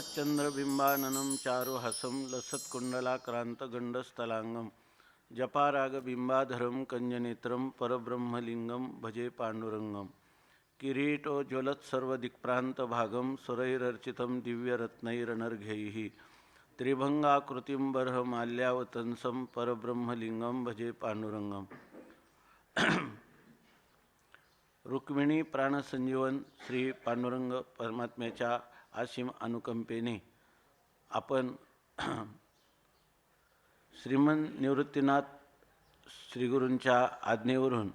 चंद्रबिंबाननं चारुहासं लसत्कुण्डलाक्रान्तगण्डस्थलाङ्गं जपारागबिंबाधरं कञ्जनेत्रं परब्रह्मलिङ्गं भजे पाण्डुरङ्गं। किरीटोज्ज्वलत्सर्वदिक्प्रान्तभागं सुरैरर्चितं दिव्यरत्नैरनर्घ्यैः त्रिभंगाकृतिं बर्हमाल्यावतंसं परब्रह्मलिङ्गं भजे पाण्डुरङ्गं। रुक्मिणी प्राणसंजीवन श्री पांडुरंग परमात्म्याच्या असीम अनुकंपेने आपण श्रीमन निवृत्तीनाथ श्रीगुरूंच्या आज्ञेवरून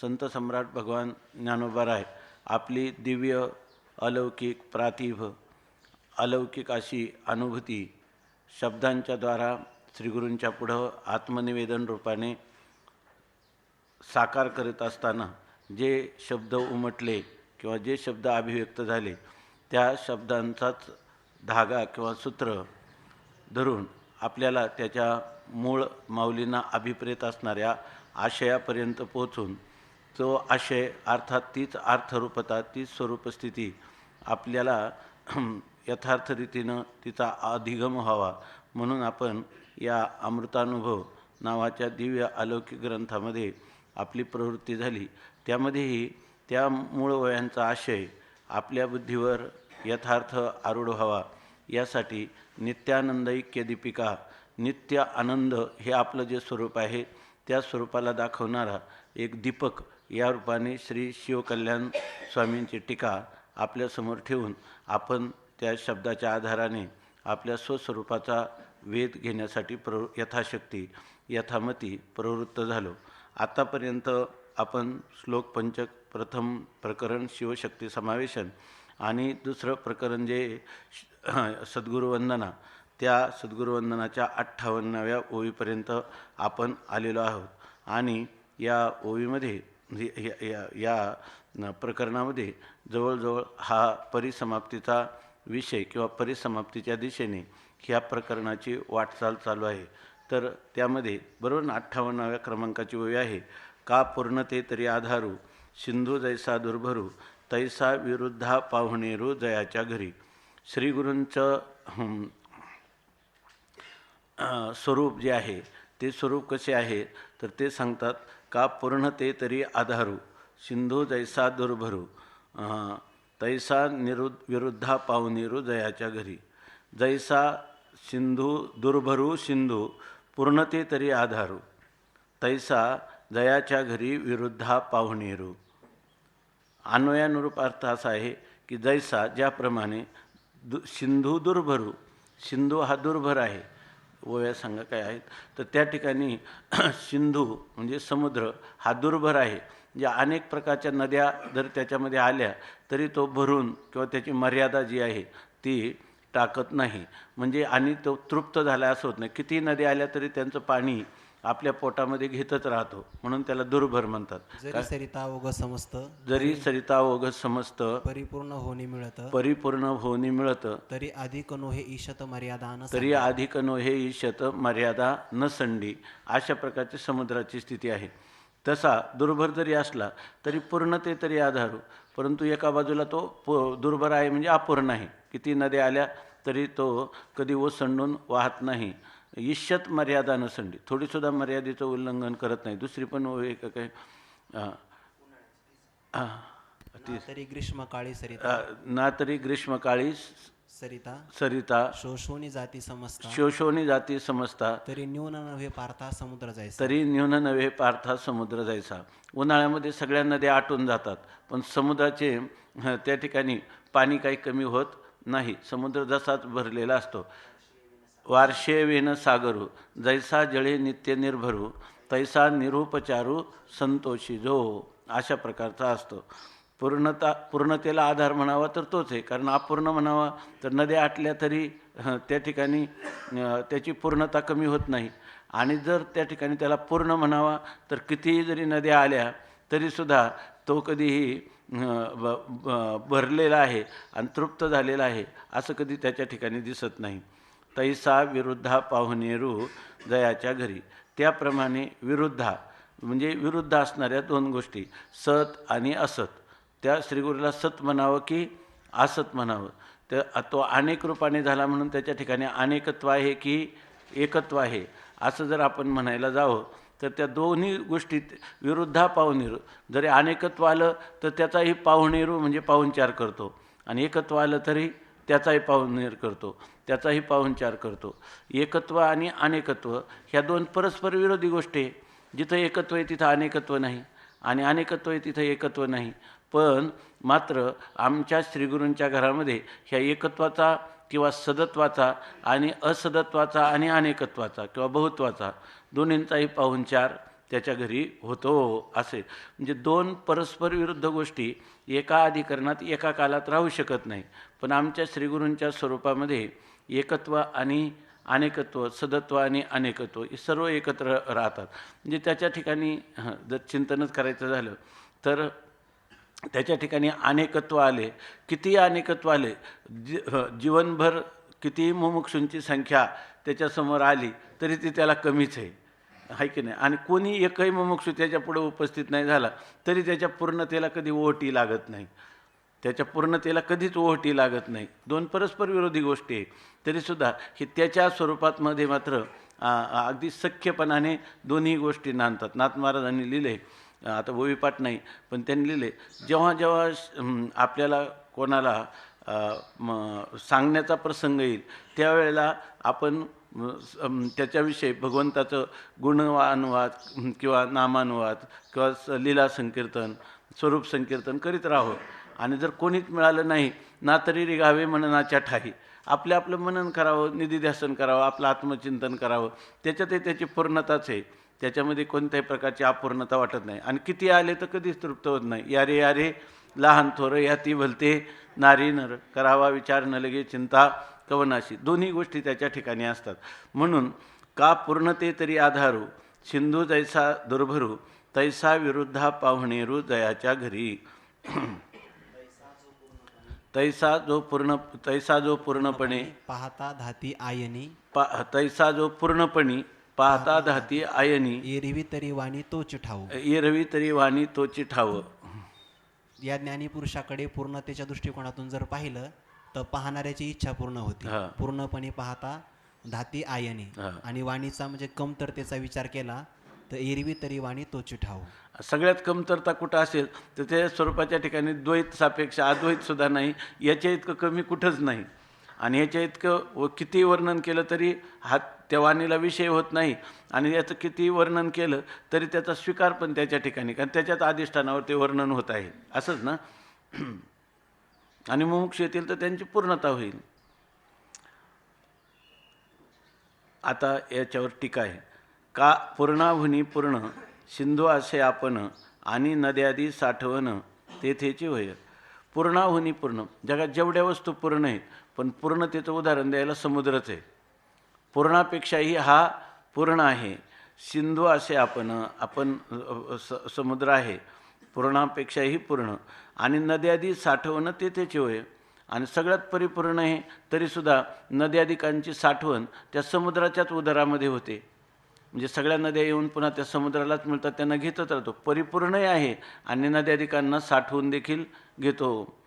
संत सम्राट भगवान ज्ञानोबाराय आपली दिव्य अलौकिक प्रातिभ अलौकिक अशी अनुभूती शब्दांच्या द्वारा श्रीगुरूंच्या पुढं आत्मनिवेदन रूपाने साकार करत असताना जे शब्द उमटले किंवा जे शब्द अभिव्यक्त झाले त्या शब्दांचाच धागा किंवा सूत्र धरून आपल्याला त्याच्या मूळ माऊलींना अभिप्रेत असणाऱ्या आशयापर्यंत पोहोचून तो आशय अर्थात तीच अर्थरूपता तीच स्वरूपस्थिती आपल्याला यथार्थ रीतीनं तिचा अधिगम व्हावा म्हणून आपण या अमृतानुभव नावाच्या दिव्य अलौकिक ग्रंथामध्ये आपली प्रवृत्ती झाली। त्यामध्येही त्या मूळ वयांचा आशय आपल्या बुद्धीवर यथार्थ आरूढ व्हावा यासाठी नित्यानंदैक्य दीपिका नित्य आनंद हे आपलं जे स्वरूप आहे त्या स्वरूपाला दाखवणारा एक दीपक या रूपाने श्री शिवकल्याण स्वामींची टीका आपल्यासमोर ठेवून आपण त्या शब्दाच्या आधाराने आपल्या स्वस्वरूपाचा वेध घेण्यासाठी यथाशक्ती यथामती प्रवृत्त झालो। आतापर्यंत आपण श्लोक पंचक प्रथम प्रकरण शिवशक्ती समावेशन आणि दुसरं प्रकरण जे सद्गुरुवंदना त्या सद्गुरुवंदनाच्या 58व्या ओवीपर्यंत आपण आलेलो आहोत आणि या ओवीमध्ये या प्रकरणामध्ये जवळजवळ हा परिसमाप्तीचा विषय किंवा परिसमाप्तीच्या दिशेने ह्या प्रकरणाची वाटचाल चालू आहे। तर त्यामध्ये बरोबर 58व्या क्रमांकाची ओवी आहे। का पूर्णते तरी आधारू सिंधू जैसा दुर्भरू तैसा विरुद्धा पाहुणेरू जयाच्या घरी। श्रीगुरूंचं स्वरूप जे आहे ते स्वरूप कसे आहे तर ते सांगतात का पूर्णते तरी आधारू सिंधू जैसा दुर्भरू तैसा विरुद्धा पाहुणेरू जयाच्या घरी। जैसा सिंधू दुर्भरू सिंधू पूर्णते तरी आधारू तैसा जयाच्या घरी विरुद्धा पाहुणेरू। अन्वयानुरूप अर्थ असा आहे की जैसा ज्याप्रमाणे सिंधू दुर्भरू सिंधू हा दुर्भर आहे ओव्या सांगा काय आहेत तर त्या ठिकाणी सिंधू म्हणजे समुद्र हा दुर्भर आहे म्हणजे अनेक प्रकारच्या नद्या जर त्याच्यामध्ये आल्या तरी तो भरून किंवा त्याची मर्यादा जी आहे ती टाकत नाही म्हणजे आणि तो तृप्त झाला असं होत नाही। किती नद्या आल्या तरी त्यांचं पाणी आपल्या पोटामध्ये घेतच राहतो म्हणून त्याला दुर्भर म्हणतात। जरी सरिता ओघ समस्त जरी सरिता ओघ समस्त परिपूर्ण होणी मिळत तरी अधिक नो हे ईशत मर्यादा न तरी अधिक नो हे ईशत मर्यादा न संडी अशा प्रकारची समुद्राची स्थिती आहे। तसा दुर्भर जरी असला तरी पूर्णते तरी आधारू परंतु एका बाजूला तो दुर्भर आहे म्हणजे अपूर्ण आहे। किती नद्या आल्या तरी तो कधी ओसंडून वाहत नाही। ईशत मर्यादा नसंडी थोडीसुद्धा मर्यादेचं उल्लंघन करत नाही। दुसरी पण एक काय तरी ग्रीष्मकाळी सरिता ना तरी ग्रीष्मकाळी सरिता शोषोनी जाती समजता तरी न्यून नव्हे पार्था समुद्र जायचा। उन्हाळ्यामध्ये सगळ्या नद्या आटून जातात पण समुद्राचे त्या ठिकाणी पाणी काही कमी होत नाही। समुद्र जसाच भरलेला असतो। वार्षे वेन सागरू जैसा जळे नित्य निर्भरू तैसा निरूपचारू संतोषी जो अशा प्रकारचा असतो। पूर्णतेला आधार म्हणावा तर तोच आहे कारण अपूर्ण म्हणावा तर नद्या आटल्या तरी त्या ठिकाणी त्याची पूर्णता कमी होत नाही आणि जर त्या ठिकाणी त्याला पूर्ण म्हणावा तर कितीही जरी नद्या आल्या तरीसुद्धा तो कधीही भरलेला आहे आणि तृप्त झालेला आहे असं कधी त्याच्या ठिकाणी दिसत नाही। तैसा विरुद्धा पाहुणेरू जयाच्या घरी त्याप्रमाणे विरुद्धा म्हणजे विरुद्ध असणाऱ्या दोन गोष्टी सत आणि असत त्या श्रीगुरूला सत म्हणावं की असत म्हणावं तर तो अनेक रूपाने झाला म्हणून त्याच्या ठिकाणी अनेकत्व आहे की एकत्व आहे असं जर आपण म्हणायला जावं तर त्या दोन्ही गोष्टीत विरुद्धा पाहुणेरू. जरी अनेकत्व आलं तर त्याचाही पाहुणेरू म्हणजे पाहुणचार करतो, आणि एकत्व आलं तरी त्याचाही पाहुणेर करतो, त्याचाही पाहुणचार करतो. एकत्व आणि अनेकत्व ह्या दोन परस्पर विरोधी गोष्टी आहे. जिथं एकत्व आहे तिथं अनेकत्व नाही, आणि अनेकत्व आहे तिथं एकत्व नाही. पण मात्र आमच्या श्रीगुरूंच्या घरामध्ये ह्या एकत्वाचा किंवा सदत्वाचा आणि असदत्वाचा आणि अनेकत्वाचा किंवा बहुत्वाचा दोन्हींचाही पाहुणचार त्याच्या घरी होतो. असे म्हणजे दोन परस्पर विरुद्ध गोष्टी एका अधिकरणात एका कालात राहू शकत नाही. पण आमच्या श्रीगुरूंच्या स्वरूपामध्ये एकत्व आणि अनेकत्व, सदत्व आणि अनेकत्व हे सर्व एकत्र राहतात. म्हणजे त्याच्या ठिकाणी जर चिंतनच करायचं झालं तर त्याच्या ठिकाणी अनेकत्व आले, कितीही अनेकत्व आले, जीवनभर कितीही मुमुक्षूंची संख्या त्याच्यासमोर आली तरी ती त्याला कमीच आहे की नाही. आणि कोणी एकही मुमुक्षू त्याच्यापुढे उपस्थित नाही झाला तरी त्याच्या पूर्णतेला कधी ओहोटी लागत नाही, त्याच्या पूर्णतेला कधीच ओहोटी लागत नाही. दोन परस्पर विरोधी गोष्टी आहे तरीसुद्धा हे त्याच्या स्वरूपात मध्ये मात्र अगदी सख्यपणाने दोन्ही गोष्टी नांदतात. नाथ महाराजांनी लिहिले, आता ओवीपाठ नाही पण त्यांनी लिहिले, जेव्हा जेव्हा आपल्याला कोणाला सांगण्याचा प्रसंग येईल त्यावेळेला आपण त्याच्याविषयी भगवंताचं गुणानुवाद किंवा नामानुवाद किंवा लीला संकीर्तन, स्वरूप संकीर्तन करीत राहो. आणि जर कोणीच मिळालं नाही ना तरी रिगावे मननाच्या ठाई, आपलं आपलं मनन करावं, निधिध्यासन करावं, आपलं आत्मचिंतन करावं. त्याच्यातही त्याची पूर्णताच आहे, त्याच्यामध्ये कोणत्याही प्रकारची अपूर्णता वाटत नाही. आणि किती आले तर कधीच तृप्त होत नाही. यारे यारे लहान थोर याती भलते नारी नर, करावा विचार न लगे चिंता कवनाशी. दोन्ही गोष्टी त्याच्या ठिकाणी असतात. म्हणून का पूर्णते तरी आधारू, सिंधू जैसा दुर्भरू, तैसा विरुद्धा पाहुणेरू दयाच्या घरी. तैसा जो पूर्णपणे पाहता धाती आयनी, तैसा जो पूर्णपणे पाहता धाती आयनी, एरवी तरी वाणी तोच ठाऊ. एरवी तरी वाणी तोची ठाव. या ज्ञानी पुरुषाकडे पूर्णतेच्या दृष्टिकोनातून जर पाहिलं तर पाहणाऱ्याची इच्छा पूर्ण होती. पूर्णपणे पाहता धाती आयनी, आणि वाणीचा म्हणजे कमतरतेचा विचार केला तर एरवी तरी वाणी तोच ठाऊ. सगळ्यात कमतरता कुठं असेल तर त्या स्वरूपाच्या ठिकाणी द्वैत सापेक्ष अद्वैत सुद्धा नाही, याच्या इतकं कमी कुठंच नाही. आणि याच्या इतकं किती वर्णन केलं तरी हा त्या वाणीला विषय होत नाही, आणि याचं किती वर्णन केलं तरी त्याचा स्वीकार पण त्याच्या ठिकाणी, कारण त्याच्याच अधिष्ठानावर ते वर्णन होत आहे. असंच ना. आणि मुमुक्ष येतील तर त्यांची पूर्णता होईल. आता याच्यावर टीका आहे, का पूर्णाहुनी पूर्ण सिंधू असे आपण, आणि नद्यादी साठवण तेथेची होय. पूर्णाहुनी पूर्ण, जगात जेवढ्या वस्तू पूर्ण आहेत पण पूर्णतेचं उदाहरण द्यायला समुद्रच आहे. पूर्णापेक्षाही हा पूर्ण आहे. सिंधू असे आपण समुद्र आहे, पूर्णापेक्षाही पूर्ण. आणि नद्यादी साठवण तेथेची होय. आणि सगळ्यात परिपूर्ण आहे तरीसुद्धा नद्यादिकांची साठवण त्या समुद्राच्याच उदरामध्ये होते. म्हणजे सगळ्या नद्या येऊन पुन्हा त्या समुद्रालाच मिळतात, त्यांना घेतच राहतो. परिपूर्णही आहे आणि नद्यादिकांना साठवून देखील घेतो.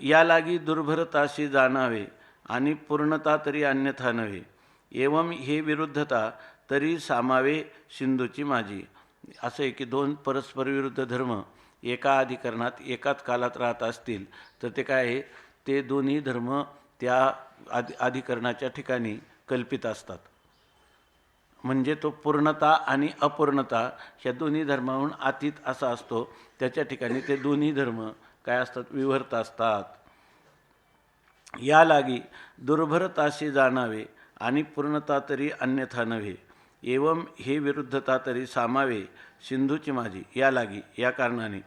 या लागी दुर्भरताशी जाणावे, आणि पूर्णता तरी अन्यथा नव्हे. एवं हे विरुद्धता तरी सामावे सिंधूची माझी. असं आहे की दोन परस्पर विरुद्ध धर्म एका अधिकरणात एकाच कालात राहत असतील तर ते काय आहे, ते दोन्ही धर्म त्या अधिकरणाच्या ठिकाणी कल्पित असतात. म्हणजे तो पूर्णता आणि अपूर्णता ह्या दोन्ही धर्माहून अतीत असा असतो. त्याच्या ठिकाणी ते दोन्ही धर्म काय असतात, विवर्त असतात. या लागी दुर्भरताशी जाणावे, आणि पूर्णता तरी अन्यथा नव्हे. एवं हे विरुद्धता तरी सामावे सिंधूची माझी. या लागी, या कारणाने.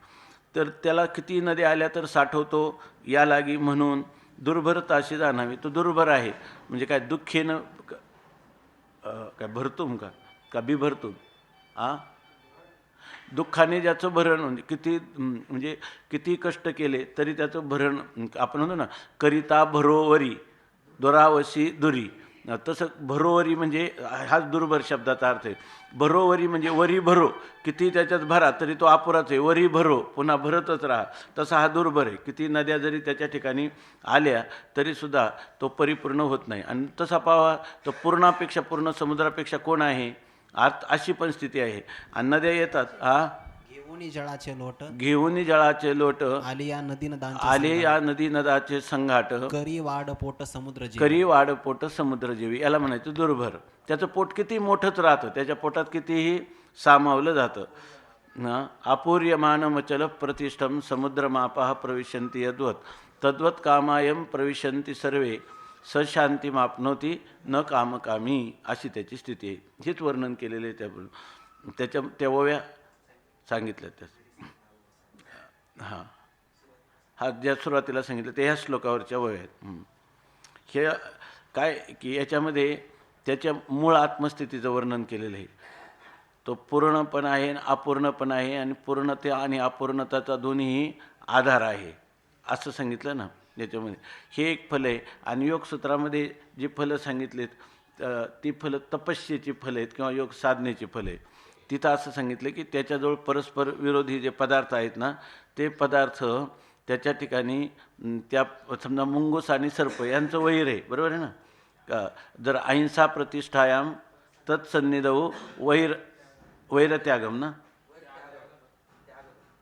तर त्याला किती नद्या आल्या तर साठवतो, या लागी म्हणून दुर्भरताशी जाणावे. तो दुर्भर आहे म्हणजे काय, दुःखेनं काय भरतुम का बिभरतुम, दुःखाने ज्याचं भरण, म्हणजे किती कष्ट केले तरी त्याचं भरण आपण म्हणतो ना, करिता भरोवरी दुरावशी दुरी. तसं भरोवरी म्हणजे हाच दुर्भर शब्दाचा अर्थ आहे. भरोवरी म्हणजे वरी भरो, किती त्याच्यात भरा तरी तो अपुराच आहे. वरी भरो, पुन्हा भरतच राहा, तसा हा दुर्भर आहे. किती नद्या जरी त्याच्या ठिकाणी आल्या तरीसुद्धा तो परिपूर्ण होत नाही. आणि तसा पाहावा तर पूर्णापेक्षा पूर्ण समुद्रापेक्षा कोण आहे, अशी पण स्थिती आहे. आणि नद्या येतात घेऊनी जळाचे लोट, घेऊनी जळाचे लोट, आली या नदी आले या नदी नदाचे संघाट, करी वाढ पोट समुद्र जीवी. करी वाढ पोट समुद्र जीवी. याला म्हणायचं दुर्भर. त्याचं पोट किती मोठंच राहतं, त्याच्या पोटात कितीही सामावलं जातं. अपूर्यमान मचल प्रतिष्ठम समुद्रमापः प्रविशन्ति यद्वत् तद्वत् कामायम प्रविशन्ति सर्वे सशांतीमाप्नोती न कामकामी. अशी त्याची स्थिती आहे. हेच वर्णन केलेलं आहे त्या ओव्या सांगितलं त्याचं. हा ज्या सुरुवातीला सांगितलं ते ह्या श्लोकावरच्या ओव्या आहेत. हे काय की याच्यामध्ये त्याच्या मूळ आत्मस्थितीचं वर्णन केलेलं आहे. तो पूर्णपण आहे आणि अपूर्णपण आहे, आणि पूर्णता आणि अपूर्णताचा दोन्हीही आधार आहे असं सांगितलं ना याच्यामध्ये. हे एक फल आहे. आणि योगसूत्रामध्ये जी फलं सांगितलीत ती फलं तपस्येची फलं आहेत किंवा योग साधनेची फलं आहेत. तिथं असं सांगितलं की त्याच्याजवळ परस्पर विरोधी जे पदार्थ आहेत ना, ते पदार्थ त्याच्या ठिकाणी त्या समजा मुंगूस आणि सर्प यांचं वैर आहे, बरोबर आहे ना. जर अहिंसा प्रतिष्ठायाम तत्सन्निधौ वैरत्यागम ना,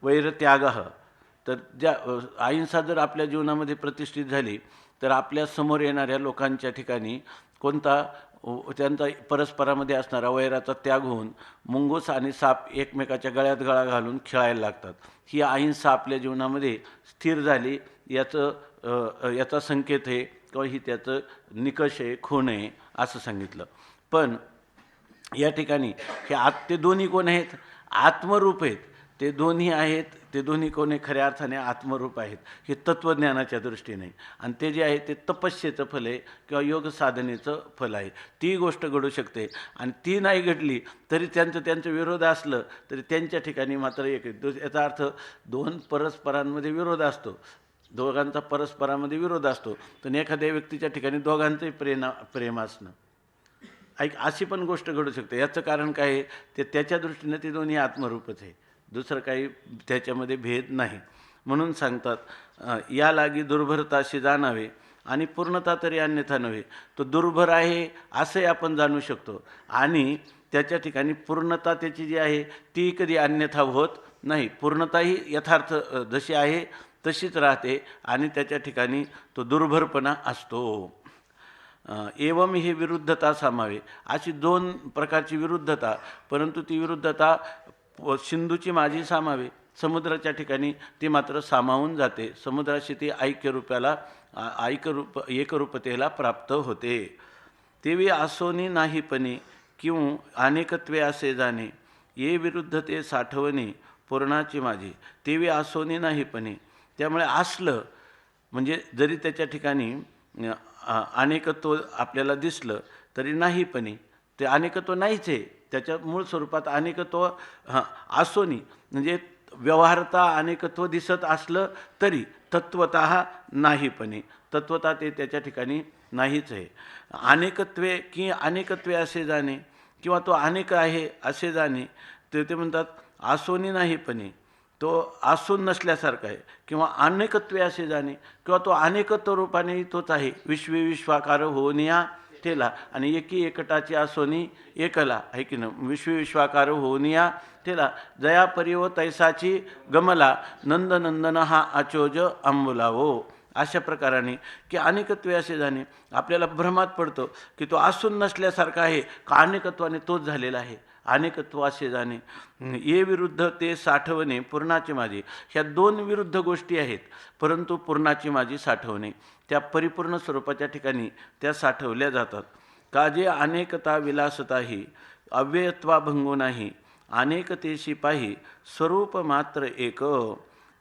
वैरत्याग. तर ज्या अहिंसा जर आपल्या जीवनामध्ये प्रतिष्ठित झाली तर आपल्या समोर येणाऱ्या लोकांच्या ठिकाणी त्यांचा परस्परामध्ये असणारा वैराचा त्याग होऊन मुंगूस आणि साप एकमेकाच्या गळ्यात गळा घालून खेळायला लागतात. ही अहिंसा आपल्या जीवनामध्ये स्थिर झाली याचा संकेत आहे किंवा ही त्याचं निकष आहे, खूण आहे असं सांगितलं. पण या ठिकाणी ते दोन्ही कोण आहेत, आत्मरूप आहेत. ते दोन्ही आहेत, ते दोन्ही कोणी खऱ्या अर्थाने आत्मरूप आहेत. हे तत्त्वज्ञानाच्या दृष्टीने. आणि ते जे आहे ते तपस्येचं फल आहे किंवा योग साधनेचं फल आहे. ती गोष्ट घडू शकते. आणि ती नाही घडली तरी त्यांचं विरोध असलं तरी त्यांच्या ठिकाणी मात्र एक. याचा अर्थ दोन परस्परांमध्ये विरोध असतो, दोघांचा परस्परामध्ये विरोध असतो, तर एखाद्या व्यक्तीच्या ठिकाणी दोघांचंही प्रेम असणं अशी पण गोष्ट घडू शकते. याचं कारण काय आहे, ते त्याच्या दृष्टीने ते दोन्ही आत्मरूपच आहे, दुसरं काही त्याच्यामध्ये भेद नाही. म्हणून सांगतात या लागी दुर्भरताशी जाणावे आणि पूर्णता तरी अन्यथा नव्हे. तो दुर्भर आहे असंही आपण जाणू शकतो, आणि त्याच्या ठिकाणी पूर्णता त्याची जी आहे ती कधी अन्यथा होत नाही. पूर्णताही यथार्थ जशी आहे तशीच राहते, आणि त्याच्या ठिकाणी तो दुर्भरपणा असतो. एवम ही विरुद्धता सामावे. अशी दोन प्रकारची विरुद्धता, परंतु ती विरुद्धता सिंधूची माझी सामावे. समुद्राच्या ठिकाणी ती मात्र सामावून जाते. समुद्राशी ती एकरूपतेला प्राप्त होते. तेवी आसोनी नाहीपणे किंवा अनेकत्वे असे जाणे, ये विरुद्ध ते साठवणे पूर्णाची माझी. तेवी आसोनी नाहीपणे. त्यामुळे असलं म्हणजे जरी त्याच्या ठिकाणी अनेकत्व आपल्याला दिसलं तरी नाहीपणे ते अनेकत्व नाहीच आहे. त्याच्या मूळ स्वरूपात अनेकत्व आसोनी म्हणजे व्यवहारता अनेकत्व दिसत असलं तरी तत्वतः नाहीपणे, तत्वतः ते त्याच्या ठिकाणी नाहीच आहे. अनेकत्वे की अनेकत्वे असे जाणे किंवा तो अनेक आहे असे जाणे, ते म्हणतात आसोनी नाहीपणे तो आसून नसल्यासारखा आहे, किंवा अनेकत्वे असे जाणे किंवा तो अनेकत्व रूपाने तोच आहे. विश्वाकार होनिया ठेला आणि एकी एकटाची आसोनी एकला आहे की नाही. विश्वाकार होनिया ठेला जया परिव तैसाची गमला नंदनंदन हा आचोज अंबुलावो. अशा प्रकाराने की अनेकत्वे असे जाणे, आपल्याला भ्रमात पडतो की तो आसून नसल्यासारखा आहे का अनेकत्वाने तोच झालेला आहे. अनेकत्व असे जाणे, ये विरुद्ध ते साठवणे पूर्णाची माझी. ह्या दोन विरुद्ध गोष्टी आहेत, परंतु पूर्णाची माझी साठवणे त्या परिपूर्ण स्वरूपाच्या ठिकाणी त्या साठवल्या जातात. का जे अनेकता विलासताही अव्ययत्वा भंगू नाही, अनेकतेशी पाही स्वरूप मात्र एक.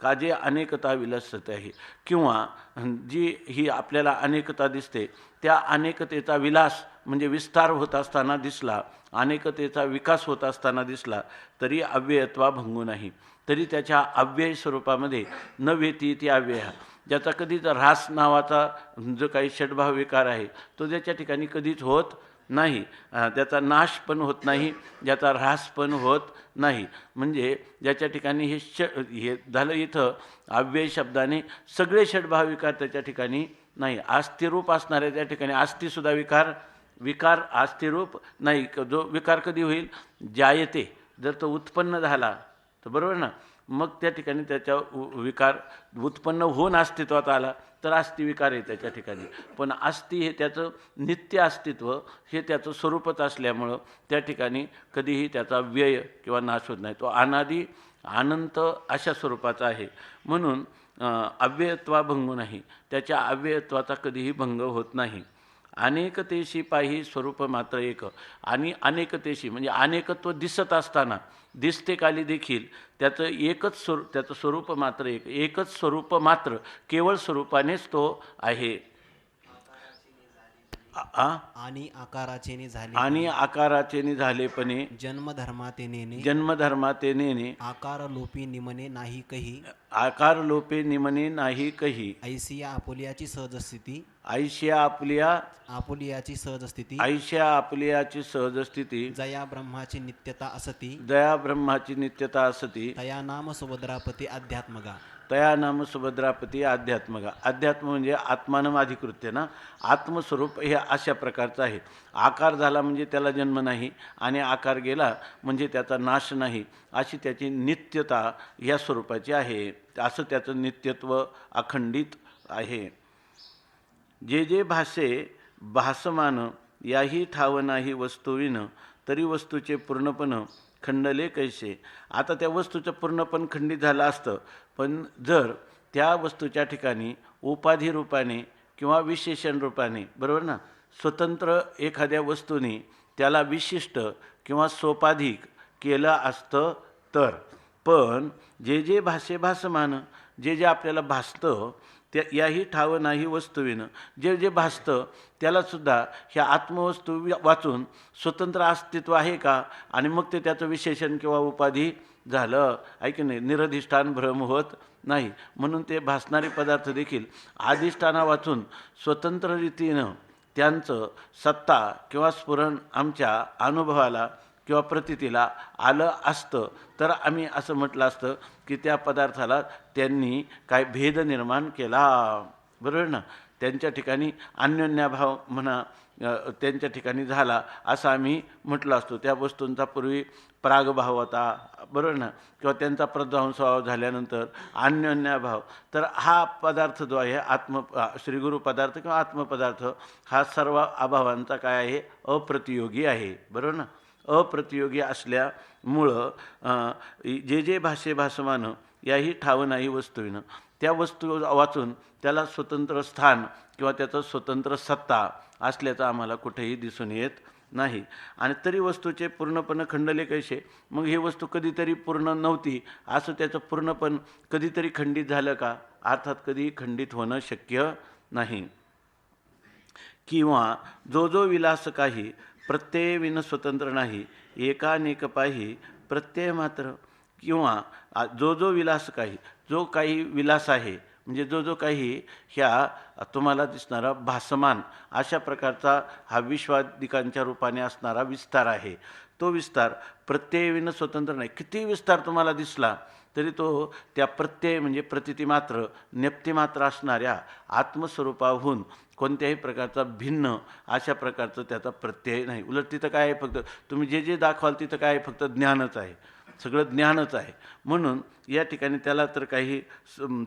का जे अनेकता विलासत आहे, किंवा जी ही आपल्याला अनेकता दिसते त्या अनेकतेचा विलास म्हणजे विस्तार होत असताना दिसला, अनेकतेचा विकास होत असताना दिसला तरी अव्ययत्वा भंगू नाही, तरी त्याच्या अव्यय स्वरूपामध्ये न व्यती ती अव्यय. ज्याचा कधीच ऱ्हास नावाचा जो काही षड्भाव विकार आहे तो ज्याच्या ठिकाणी कधीच होत नाही, त्याचा नाश पण होत नाही, ज्याचा ऱ्हास पण होत नाही. म्हणजे ज्याच्या ठिकाणी हे झालं इथं अव्यय शब्दाने सगळे षड्भाव विकार त्याच्या ठिकाणी नाही. आस्तिरूप असणाऱ्या त्या ठिकाणी आस्तीसुद्धा विकार आस्तिरूप नाही. जो विकार कधी होईल? जायते, जर तो उत्पन्न झाला तर बरोबर ना, मग त्या ठिकाणी त्याच्या विकार उत्पन्न होऊन अस्तित्वात आला तर आस्ती विकार आहे त्याच्या ठिकाणी. पण आस्ती हे त्याचं नित्य अस्तित्व, हे त्याचं स्वरूपच असल्यामुळं त्या ठिकाणी कधीही त्याचा व्यय किंवा नाश होत नाही. तो अनादी अनंत अशा स्वरूपाचा आहे. म्हणून अव्ययत्वा भंगू नाही, त्याच्या अव्ययत्वाचा कधीही भंग होत नाही. अनेकतेशी पाही स्वरूप मात्र एक. आणि अनेकतेशी म्हणजे अनेकत्व दिसत असताना, दिसते काली देखील त्याचं त्याचं स्वरूप मात्र एकच स्वरूप मात्र केवळ स्वरूपानेच तो आहे. आणि आकाराचे झालेपणे जन्मधर्माते नेणे आकार लोपी निमने नाही कही. आकार लोपे निमने नाही कही. ऐसिया आपुलियाची सहजस्थिती ऐशिया आपुलियाची सहजस्थिती जया ब्रह्माची नित्यता असती तया नाम सुभद्रापती अध्यात्मगा. तया नाम सुभद्रापती अध्यात्मगा. अध्यात्म म्हणजे आत्मानं अधिकृत्य ना, आत्मस्वरूप हे अशा प्रकारचं आहे. आकार झाला म्हणजे त्याला जन्म नाही, आणि आकार गेला म्हणजे त्याचा नाश नाही, अशी त्याची नित्यता या स्वरूपाची आहे. असं त्याचं नित्यत्व अखंडित आहे. जे भासे भासमान याही ठाव नाही वस्तुविन तरी वस्तूचे पूर्णपण खंडले कैसे. आता त्या वस्तूचं पूर्णपण खंडित झालं असतं, पण जर त्या वस्तूच्या ठिकाणी उपाधी रूपाने किंवा विशेषण रूपाने, बरोबर ना, स्वतंत्र एखाद्या वस्तूने त्याला विशिष्ट किंवा सोपाधिक केलं असतं तर. पण जे भासे भासमान, जे आपल्याला भासतं त्या याही ठाव नाही वस्तुविनं, जे भासतं त्यालासुद्धा ह्या आत्मवस्तू वाचून स्वतंत्र अस्तित्व आहे का, आणि मग ते त्याचं विशेषण किंवा उपाधी झालं आहे की नाही. निरधिष्ठान भ्रम होत नाही. म्हणून ते भासणारे पदार्थ देखील अधिष्ठाना वाचून स्वतंत्र रीतीनं त्यांचं सत्ता किंवा स्फुरण आमच्या अनुभवाला किंवा प्रतीतीला आलं असतं तर आम्ही असं म्हटलं असतं की त्या पदार्थाला त्यांनी काय भेद निर्माण केला, बरोबर ना. त्यांच्या ठिकाणी अन्योन्याभाव म्हणा त्यांच्या ठिकाणी झाला असं आम्ही म्हटलं असतो. त्या वस्तूंचा पूर्वी प्रागभाव होता, बरोबर ना, किंवा त्यांचा प्रध्वंसभाव झाल्यानंतर अन्योन्याभाव. तर हा पदार्थ जो आहे श्रीगुरु पदार्थ किंवा आत्मपदार्थ हा सर्व अभावांचा काय आहे? अप्रतियोगी आहे, बरोबर ना. अप्रतियोगी असल्यामुळं जे भाषे भासमान याही ठाव नाही वस्तूविनं, त्या वस्तू वाचून त्याला स्वतंत्र स्थान किंवा त्याचं स्वतंत्र सत्ता असल्याचं आम्हाला कुठेही दिसून येत नाही. आणि तरी वस्तूचे पूर्णपणे खंडले कैसे. मग ही वस्तू कधीतरी पूर्ण नव्हती असं त्याचं पूर्णपण कधीतरी खंडित झालं का? अर्थात कधी खंडित होणं शक्य नाही. किंवा जो विलास काही प्रत्यय विन स्वतंत्र नाही एकानेक पाही प्रत्यय मात्र. किंवा जो विलास काही, जो काही विलास आहे म्हणजे जो काही ह्या तुम्हाला दिसणारा भासमान अशा प्रकारचा हा विश्वादिकांच्या रूपाने असणारा विस्तार आहे. तो विस्तार प्रत्ययविन स्वतंत्र नाही. किती विस्तार तुम्हाला दिसला तरी तो त्या प्रत्यय म्हणजे प्रतितीमात्र नेप्तिमात्र असणाऱ्या आत्मस्वरूपाहून कोणत्याही प्रकारचा भिन्न अशा प्रकारचं त्याचा प्रत्यय नाही. उलट तिथं काय आहे, फक्त तुम्ही जे दाखवाल तिथं काय आहे, फक्त ज्ञानच आहे, सगळं ज्ञानच आहे. म्हणून या ठिकाणी त्याला तर काही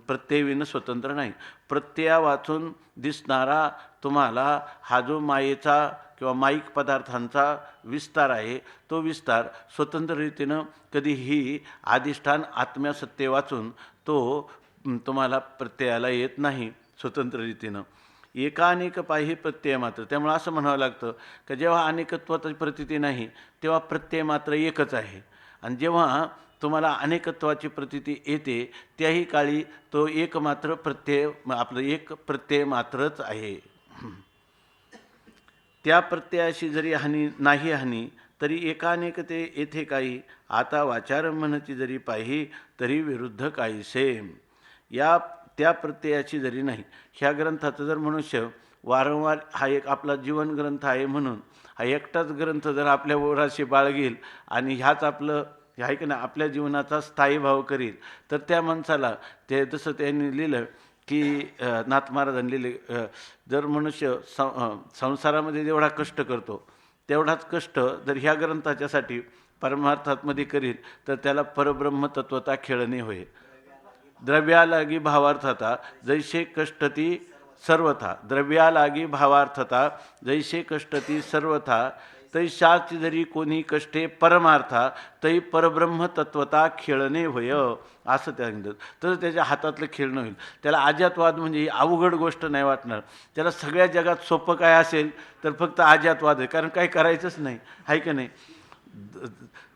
प्रत्ययविन स्वतंत्र नाही. प्रत्यया वाचून दिसणारा तुम्हाला हा जो मायेचा किंवा माईक पदार्थांचा विस्तार आहे तो विस्तार स्वतंत्र रीतीनं कधीही अधिष्ठान आत्म्या सत्ते वाचून तो तुम्हाला प्रत्ययाला येत नाही स्वतंत्र रीतीनं. एकानेक पाही प्रत्यय मात्र. त्यामुळे असं म्हणावं लागतं की जेव्हा अनेकत्वाची प्रतीती नाही तेव्हा प्रत्यय मात्र एकच आहे, आणि जेव्हा तुम्हाला अनेकत्वाची प्रतीती येते त्याही काळी तो एकमात्र प्रत्यय आपलं एक प्रत्यय मात्रच आहे. त्या प्रत्ययाशी जरी हानी तरी एकानेकते येथे काही आता वाचार म्हणची जरी पाही तरी विरुद्ध काहीसे. या त्या प्रत्ययाची जरी नाही, ह्या ग्रंथाचं जर मनुष्य वारंवार, हा एक आपला जीवन ग्रंथ आहे म्हणून हा एकटाच ग्रंथ जर आपल्या ओराशी बाळगेल आणि ह्याच आपलं हे आहे की नाही आपल्या जीवनाचा स्थायी भाव करील, तर त्या माणसाला ते जसं त्यांनी लिहिलं की नाथ महाराजांनी लिहिले, जर मनुष्य संसारामध्ये जेवढा कष्ट करतो तेवढाच कष्ट जर ह्या ग्रंथाच्यासाठी परमार्थामध्ये करील तर त्याला परब्रह्म तत्वता खेळणे होय. द्रव्यालागी भावार्थता जैसे कष्टती सर्वथा, द्रव्यालागी भावार्थता जैसे कष्टती सर्वथा, तैशाची जरी कोणी कष्टे परमार्था तै परब्रह्म तत्वता खेळणे होय, असं त्या सांगितलं. तर त्याच्या हातातलं खेळणं होईल. त्याला अजातवाद म्हणजे अवघड गोष्ट नाही वाटणार. त्याला सगळ्या जगात सोपं काय असेल तर फक्त अजातवाद आहे, कारण काही करायचंच नाही, आहे की नाही,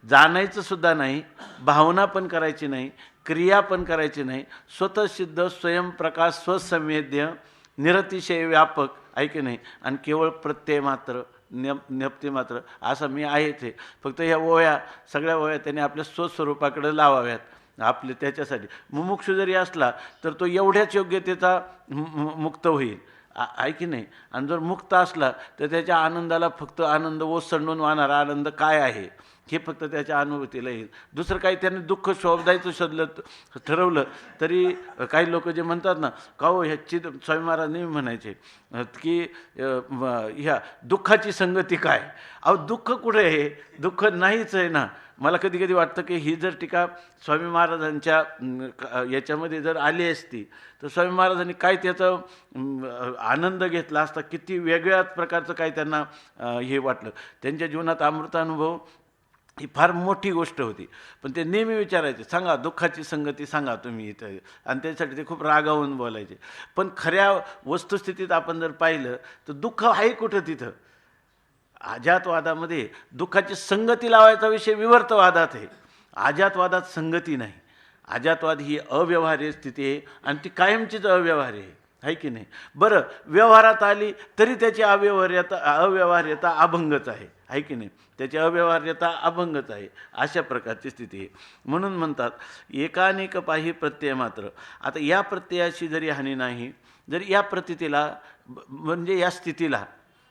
जाणायचं सुद्धा नाही, भावना पण करायची नाही, क्रिया पण करायची नाही, स्वतःसिद्ध स्वयंप्रकाश स्वसंवेद्य निरतिशय व्यापक, आहे की नाही, आणि केवळ प्रत्यय मात्र न्यप्ती मात्र असं मी आहे ते. फक्त ह्या ओव्या सगळ्या ओव्या त्याने आपल्या स्वस्वरूपाकडे लावाव्यात आपले. त्याच्यासाठी मुमुक्षू जरी असला तर तो एवढ्याच योग्यतेचा मुक्त होईल, आहे की नाही. आणि जर मुक्त असला तर त्याच्या आनंदाला फक्त आनंद ओसंडून वाहणारा आनंद काय आहे हे फक्त त्याच्या अनुभूतीला येईल. दुसरं काही त्याने दुःख शोधायचं शोधलं ठरवलं तरी काही लोक जे म्हणतात ना, का हो ह्याची स्वामी महाराज नेहमी म्हणायचे की ह्या दुःखाची संगती काय. अहो दुःख कुठे आहे, दुःख नाहीच आहे ना. मला कधी कधी वाटतं की ही जर टीका स्वामी महाराजांच्या याच्यामध्ये जर आली असती तर स्वामी महाराजांनी काय त्याचा आनंद घेतला असता, किती वेगळ्याच प्रकारचं काय त्यांना हे वाटलं. त्यांच्या जीवनात अमृतानुभव ही फार मोठी गोष्ट होती. पण ते नेहमी विचारायचे, सांगा दुःखाची संगती सांगा तुम्ही इथं, आणि त्यासाठी ते खूप रागावून बोलायचे. पण खऱ्या वस्तुस्थितीत आपण जर पाहिलं तर दुःख आहे कुठं तिथं. अजातवादामध्ये दुःखाची संगती लावायचा विषय विवर्तवादात आहे, अजातवादात संगती नाही. अजातवाद ही अव्यवहार्य स्थिती आहे आणि ती कायमचीच अव्यवहार्य आहे की नाही. बरं, व्यवहारात आली तरी त्याची अव्यवहार्यता अभंगच आहे की नाही, त्याची अव्यवहार्यता अभंगच आहे. अशा प्रकारची स्थिती आहे. म्हणून म्हणतात एकानेक पाही प्रत्यय मात्र. आता या प्रत्ययाची जरी हानी नाही, जरी या प्रतीतीला म्हणजे या स्थितीला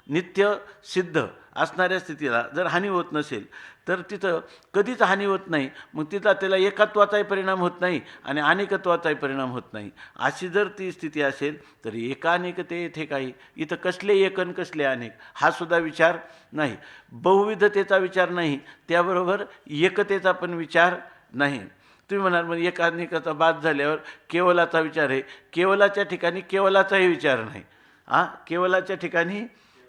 नित्य सिद्ध असणाऱ्या स्थितीला जर हानी होत नसेल तर तिथं कधीच हानी होत नाही. मग तिथं त्याला एकत्वाचाही परिणाम होत नाही आणि अनेकत्वाचाही परिणाम होत नाही. अशी जर ती स्थिती असेल तर एकानेकते येथे काही, इथं कसले एक आणि कसले अनेक हा सुद्धा विचार नाही, बहुविधतेचा विचार नाही, त्याबरोबर एकतेचा पण विचार नाही. तुम्ही म्हणाल मग एकानेकाचा बाद झाल्यावर केवलाचा विचार आहे. केवलाच्या ठिकाणी केवलाचाही विचार नाही, केवलाच्या ठिकाणी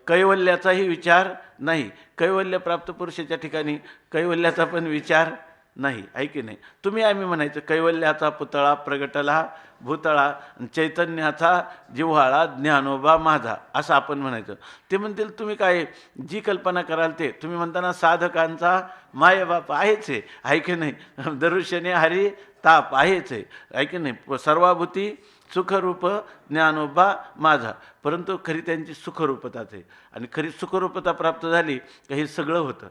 कैवल्याचाही विचार नाही, कैवल्य प्राप्त पुरुषाच्या ठिकाणी कैवल्याचा पण विचार नाही, आहे की नाही. तुम्ही आम्ही म्हणायचं कैवल्याचा पुतळा प्रगटला भूतळा, चैतन्याचा जिव्हाळा ज्ञानोबा माझा, असं आपण म्हणायचं. ते म्हणतील तुम्ही काय जी कल्पना कराल ते. तुम्ही म्हणताना साधकांचा मायबाप आहेच आहे की नाही, दरुशने हरी ताप आहेच आहे की नाही, सर्वाभूती सुखरूप ज्ञानोबा माझा. परंतु खरी त्यांची सुखरूपताच आहे, आणि खरी सुखरूपता प्राप्त झाली का हे सगळं होतं.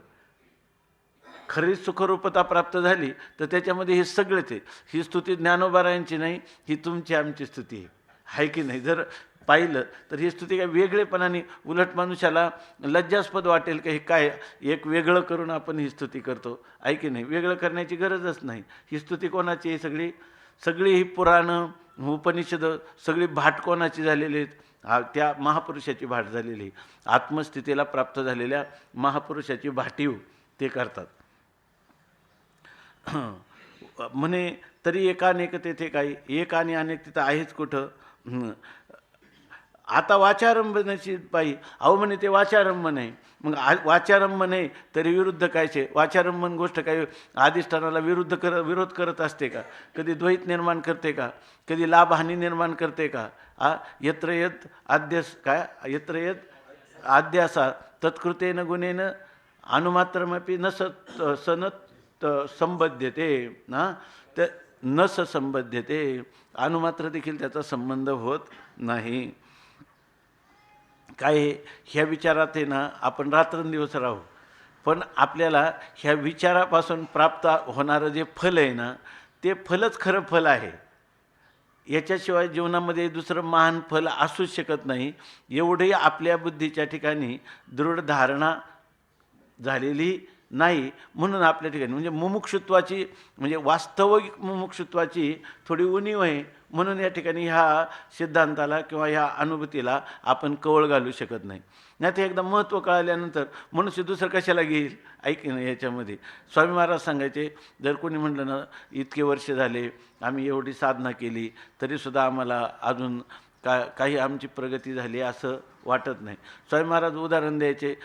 खरी सुखरूपता प्राप्त झाली तर त्याच्यामध्ये हे सगळेच आहे. ही स्तुती ज्ञानोबारायांची नाही, ही तुमची आमची स्तुती आहे की नाही. जर पाहिलं तर ही स्तुती काय वेगळेपणाने, उलट मनुष्याला लज्जास्पद वाटेल की हे काय एक वेगळं करून आपण ही स्तुती करतो, आहे की नाही. वेगळं करण्याची गरजच नाही. ही स्तुती कोणाची आहे, सगळी ही पुराणं उपनिषद सगळी भाट कोणाची झालेली आहेत, त्या महापुरुषाची भाट झालेली आहे. आत्मस्थितीला प्राप्त झालेल्या महापुरुषाची भाटीव ते करतात. म्हणे तरी एकानेक तेथे काही, एक आणि अनेक तिथं आहेच कुठं. आता वाचारंभनाची पायी, अहो म्हणे ते वाचारंभन आहे. मग वाचारंभन आहे तरी विरुद्ध कायचे. वाचारंभन गोष्ट काही अधिष्ठानाला विरोध करत असते का, कधी द्वैत निर्माण करते का, कधी लाभहानी निर्माण करते का. यत्र यत आद्यस काय यत्र यत आद्यासा तत्कृतेन गुणेन अनुमात्रमपि न सनत संबध्यते ना, ते न संबध्यते, अनुमात्र देखील त्याचा संबंध होत नाही. काय ह्या विचारात आहे ना आपण रात्रंदिवस राहू, पण आपल्याला ह्या विचारापासून प्राप्त होणारं जे फल आहे ना ते फलच खरं फल आहे. याच्याशिवाय जीवनामध्ये दुसरं महान फल असूच शकत नाही, एवढी आपल्या बुद्धीच्या ठिकाणी दृढ धारणा झालेली नाही. म्हणून आपल्या ठिकाणी म्हणजे मुमुक्षुत्वाची म्हणजे वास्तविक मुमुक्षुत्वाची थोडी उणीव आहे. म्हणून या ठिकाणी ह्या सिद्धांताला किंवा ह्या अनुभूतीला आपण कवळ घालू शकत नाही. नाही ते एकदा महत्त्व कळाल्यानंतर मनुष्य दुसरं कशाला घेईल? ऐक ना, याच्यामध्ये स्वामी महाराज सांगायचे, जर कोणी म्हटलं ना इतके वर्ष झाले आम्ही एवढी साधना केली तरीसुद्धा आम्हाला अजून काही आमची प्रगती झाली असं वाटत नाही. स्वामी महाराज उदाहरण द्यायचे,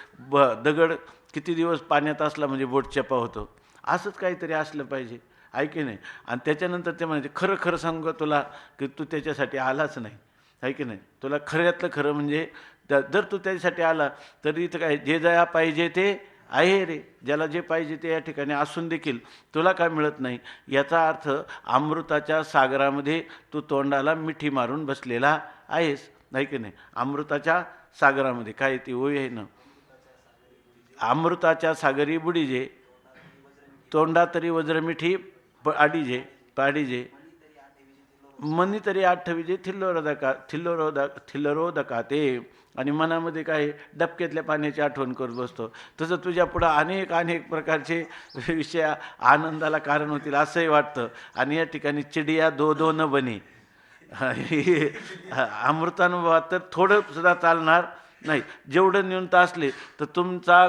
दगड किती दिवस पाण्यात असला म्हणजे बोट चपा होतो, असंच काहीतरी असलं पाहिजे, ऐके नाही. आणि त्याच्यानंतर ते म्हणायचे, खरं खरं सांगू तुला की तू त्याच्यासाठी आलाच नाही, ऐके नाही. तुला खऱ्यातलं खरं म्हणजे जर तू त्याच्यासाठी आला तरी इथं काय जे जया पाहिजे ते आहे रे, ज्याला जे पाहिजे ते या ठिकाणी असून देखील तुला काय मिळत नाही. याचा अर्थ अमृताच्या सागरामध्ये तू तोंडाला मिठी मारून बसलेला आहेस, नाही की नाही. अमृताच्या सागरामध्ये काय ती ओवी आहे ना, अमृताच्या सागरी बुडीजे तोंडा तरी वज्रमिठी पाडीजे मनी तरी आठवीजे थिल्लरोदका ते. आणि मनामध्ये काय डबक्यातल्या पाण्याची आठवण करत बसतो. तसं तुझ्या पुढं अनेक प्रकारचे विषय आनंदाला कारण होतील असंही वाटतं. आणि या ठिकाणी चिडिया दो न बने अमृतानुभवात तर थोडं सुद्धा चालणार नाही. जेवढं न्यूनता असले तर तुमचा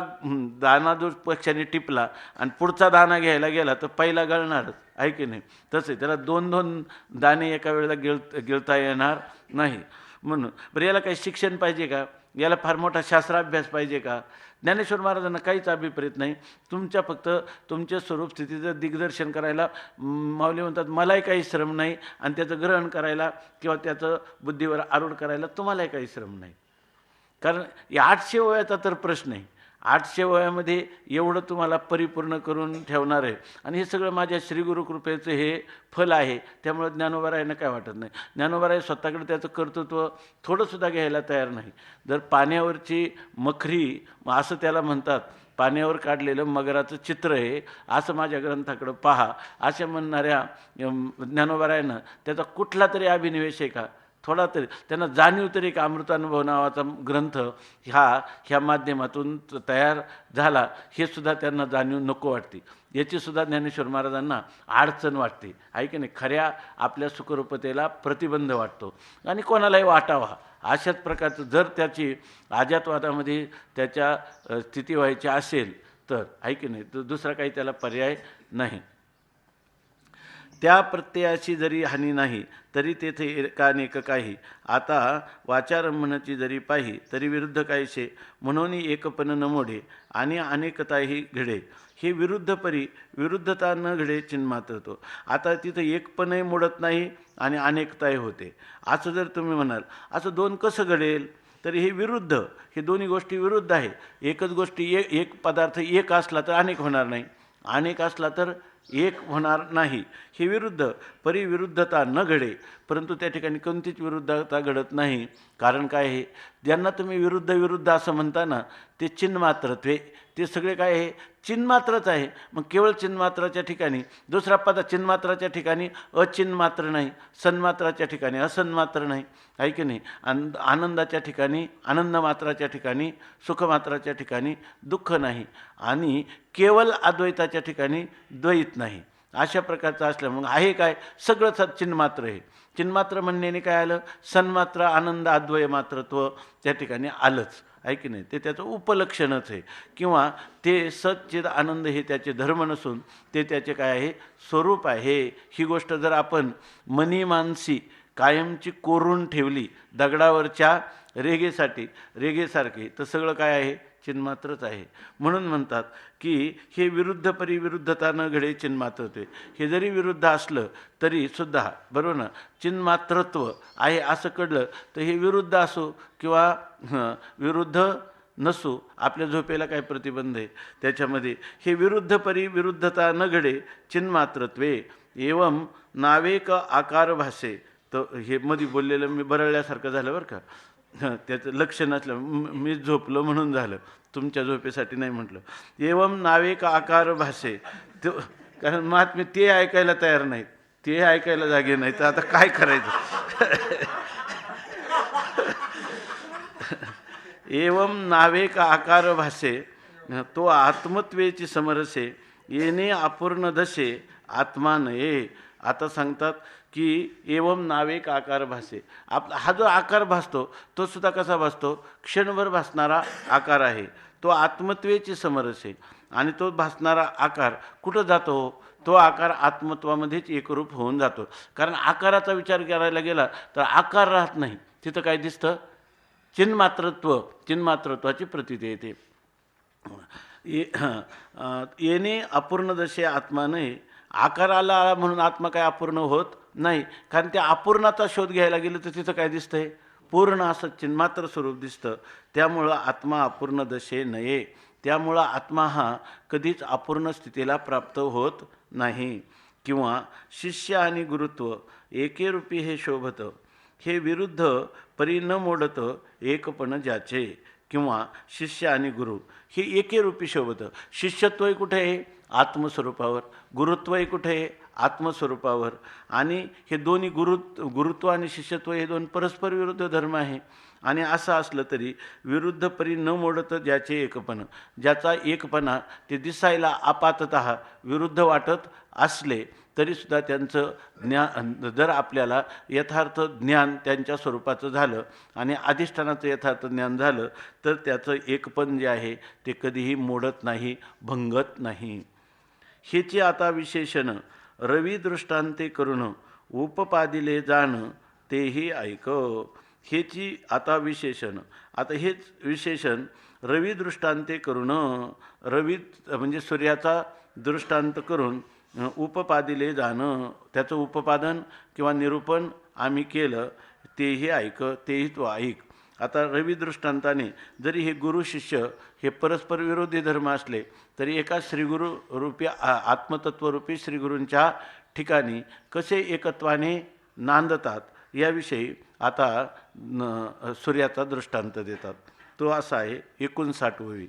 दाना जो पक्षाने टिपला आणि पुढचा दाना घ्यायला गेला तर पहिला गळणारच, आहे की नाही. तसे त्याला दोन दाणे एका वेळेला गिळता येणार नाही. म्हणून बरं, याला काही शिक्षण पाहिजे का? याला फार मोठा शास्त्राभ्यास पाहिजे का? ज्ञानेश्वर महाराजांना काहीच अभिप्रेत नाही. फक्त तुमच्या स्वरूप स्थितीचं दिग्दर्शन करायला माऊली म्हणतात, मलाही काही श्रम नाही आणि त्याचं ग्रहण करायला किंवा त्याचं बुद्धीवर आरूढ करायला तुम्हालाही काही श्रम नाही. कारण या 800 वयाचा तर प्रश्न आहे. 800 वयामध्ये एवढं तुम्हाला परिपूर्ण करून ठेवणार आहे. आणि हे सगळं माझ्या श्रीगुरुकृपेचं हे फल आहे. त्यामुळे ज्ञानोबारायांना काय वाटत नाही. ज्ञानोबाराय स्वतःकडे त्याचं कर्तृत्व थोडंसुद्धा घ्यायला तयार नाही. जर पाण्यावरची मखरी असं त्याला म्हणतात, पाण्यावर काढलेलं मगराचं चित्र आहे असं माझ्या ग्रंथाकडं पहा, अशा म्हणणाऱ्या ज्ञानोबारायांना त्याचा कुठला तरी अभिनिवेश आहे का? थोडा तरी त्यांना जाणीव तरी का अमृतानुभव नावाचा ग्रंथ ह्या माध्यमातून तयार झाला, हे सुद्धा त्यांना जाणीव नको वाटते. याचीसुद्धा ज्ञानेश्वर महाराजांना अडचण वाटते, आहे की नाही. खऱ्या आपल्या सुखरूपतेला प्रतिबंध वाटतो आणि कोणालाही वाटावा. अशाच प्रकारचं जर त्याची अजातवादामध्ये त्याच्या स्थिती व्हायची असेल तर, आहे की नाही, तर दुसरा काही त्याला पर्याय नाही. त्या प्रत्ययाची जरी हानी नाही तरी तेथे एकानेक काही. आता वाचारंभणाची जरी पाही तरी विरुद्ध काहीशे, म्हणून एकपण न मोडे आणि अनेकताही घडे. हे विरुद्धपरी विरुद्धता न घडे चिन्मात्र तो. आता तिथं एकपणही मोडत नाही आणि अनेकताही होते. असं जर तुम्ही म्हणाल, असं दोन कसं घडेल? तर हे विरुद्ध, हे दोन्ही गोष्टी विरुद्ध आहे. एकच गोष्टी एक पदार्थ एक असला तर अनेक होणार नाही, अनेक असला तर एक होणार नाही. हे विरुद्ध परिविरुद्धता न घडे, परंतु त्या ठिकाणी कोणतीच विरुद्धता घडत नाही. कारण काय आहे, ज्यांना तुम्ही विरुद्ध असं म्हणता ना, ते चिन्मात्रत्वे, ते सगळे काय आहे, चिन्मात्रच आहे. मग केवळ चिन्मात्राच्या ठिकाणी दुसरा चिन्मात्राच्या ठिकाणी अचिन्मात्र नाही, सन्मात्राच्या ठिकाणी असन्मात्र नाही, आहे की नाही. आनंदाच्या ठिकाणी आनंदमात्राच्या ठिकाणी सुखमात्राच्या ठिकाणी दुःख नाही आणि केवळ अद्वैताच्या ठिकाणी द्वैत नाही. अशा प्रकारचं असल्यामुळे आहे काय, सगळंच चिन्मात्र आहे. चिन्मात्र म्हणण्याने काय आलं, सन्मात्र आनंद अद्वय मात्रत्व त्या ठिकाणी आलंच, आहे की नाही. ते त्याचं उपलक्षणच आहे किंवा ते सच्चिद आनंद हे त्याचे धर्म नसून ते त्याचे काय आहे, स्वरूप आहे. ही गोष्ट जर आपण मनी मानसी कायमची कोरून ठेवली दगडावरच्या रेगेसारखी, तर सगळं काय आहे, चिन्मात्रच आहे. म्हणून म्हणतात की हे विरुद्ध परिविरुद्धता न घडे चिन्मात्रत्वे. हे जरी विरुद्ध असलं तरी सुद्धा, बरोबर ना, चिन्मात्रत्व आहे असं कळलं तर हे विरुद्ध असो किंवा विरुद्ध नसो, आपल्या झोपेला काय प्रतिबंध आहे त्याच्यामध्ये. हे विरुद्ध परिविरुद्धता न घडे चिन्मात्रत्वे एवं नावेक आकार भासे. तर हे मध्ये बोललेलं मी बरळल्यासारखं झालं बरं का, त्याचं लक्ष नसलं, मी झोपलो म्हणून झालं, तुमच्या झोपेसाठी नाही म्हटलं. एवं नावेक आकार भासे, कारण महात्मे ते ऐकायला तयार नाहीत. ते ऐकायला जागे नाही तर आता काय करायचं. एवं नावेक आकार भासे तो आत्मत्वेची समरसे येणे अपूर्ण दशे आत्मा नये. आता सांगतात की एवं नावेक आकार भासे, हा जो आकार भासतो तो सुद्धा कसा भासतो, क्षणभर भासणारा आकार आहे. तो आत्मत्वेची समरसे आणि तो भासणारा आकार कुठं जातो, तो आकार आत्मत्वामध्येच एकरूप होऊन जातो. कारण आकाराचा विचार करायला गेला तर आकार राहत नाही, तिथं काय दिसतं, चिन्मात्रत्वाची प्रतीती येते. येणे अपूर्ण दशे आत्मा नये. आकार आला म्हणून आत्मा काय अपूर्ण होत नाही, कारण त्या अपूर्णाचा शोध घ्यायला गेलं तर तिथं काय दिसतंय, पूर्ण असं चिन्मात्र स्वरूप दिसतं. त्यामुळं आत्मा अपूर्ण दशे नये. त्यामुळं आत्मा हा कधीच अपूर्ण स्थितीला प्राप्त होत नाही. किंवा शिष्य आणि गुरुत्व एकेरूपी हे शोभत, हे विरुद्ध परी न मोडत एकपण ज्याचे. किंवा शिष्य आणि गुरु हे एकेरूपी शोभतं. शिष्यत्वही कुठे आहे, आत्मस्वरूपावर. गुरुत्वही कुठे आहे, आत्मस्वरूपावर. आणि हे दोन्ही गुरुत्व आणि शिष्यत्व हे दोन परस्पर विरुद्ध धर्म आहे. आणि असं असलं तरी विरुद्ध परी न मोडत ज्याचे एकपण, ज्याचा एकपणा ते दिसायला आपाततः विरुद्ध वाटत असले तरीसुद्धा त्यांचं ज्ञान, जर आपल्याला यथार्थ ज्ञान त्यांच्या स्वरूपाचं झालं आणि अधिष्ठानाचं यथार्थ ज्ञान झालं तर त्याचं एकपण जे आहे ते कधीही मोडत नाही, भंगत नाही. हेची आता विशेषण रवी दृष्टांते करून उपपादिले जाण तेही ऐक. हेची आता विशेषण, आता हेच विशेषण रवी दृष्टांते करून, रवी म्हणजे सूर्याचा दृष्टांत करून उपपादिले जाणं, त्याचं उपपादन किंवा निरूपण आम्ही केलं, तेही ऐक, तेही तो ऐक. आता रवी दृष्टांताने जरी हे गुरु शिष्य हे परस्पर विरोधी धर्म असले तरी एका श्रीगुरु रूपी आत्मतत्वरूपी श्रीगुरूंच्या ठिकाणी कसे एकत्वाने नांदतात याविषयी आता सूर्याचा दृष्टांत देतात. तो असा आहे 59वी.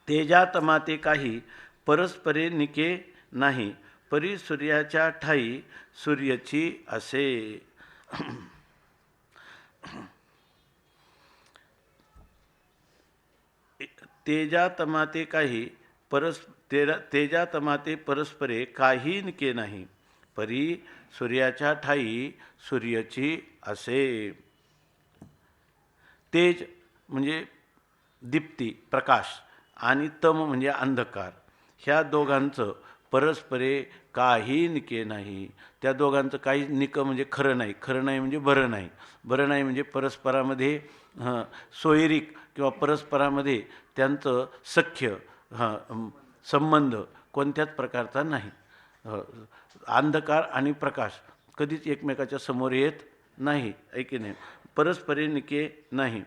तेजातमाते काही परस्परे निके नाही, परी सूर्याच्या ठाई सूर्यची असे. तेजातमाते काही तेजातमाते परस्परे काही निके नाही, परी सूर्याच्या ठाई सूर्याची असे. तेज म्हणजे दीप्ती प्रकाश आणि तम म्हणजे अंधकार, ह्या दोघांचं परस्परे काही निके नाही. त्या दोघांचं काही निक म्हणजे खरं नाही, खरं नाही म्हणजे बरं नाही, बरं नाही म्हणजे परस्परामध्ये सोयरीक किंवा परस्परामध्ये त्यांचं सख्य संबंध कोणत्याच प्रकारचा नाही. अंधकार आणि प्रकाश कधीच एकमेकाच्या समोर येत नाही, ऐकी नाही, परस्परे निके नाही.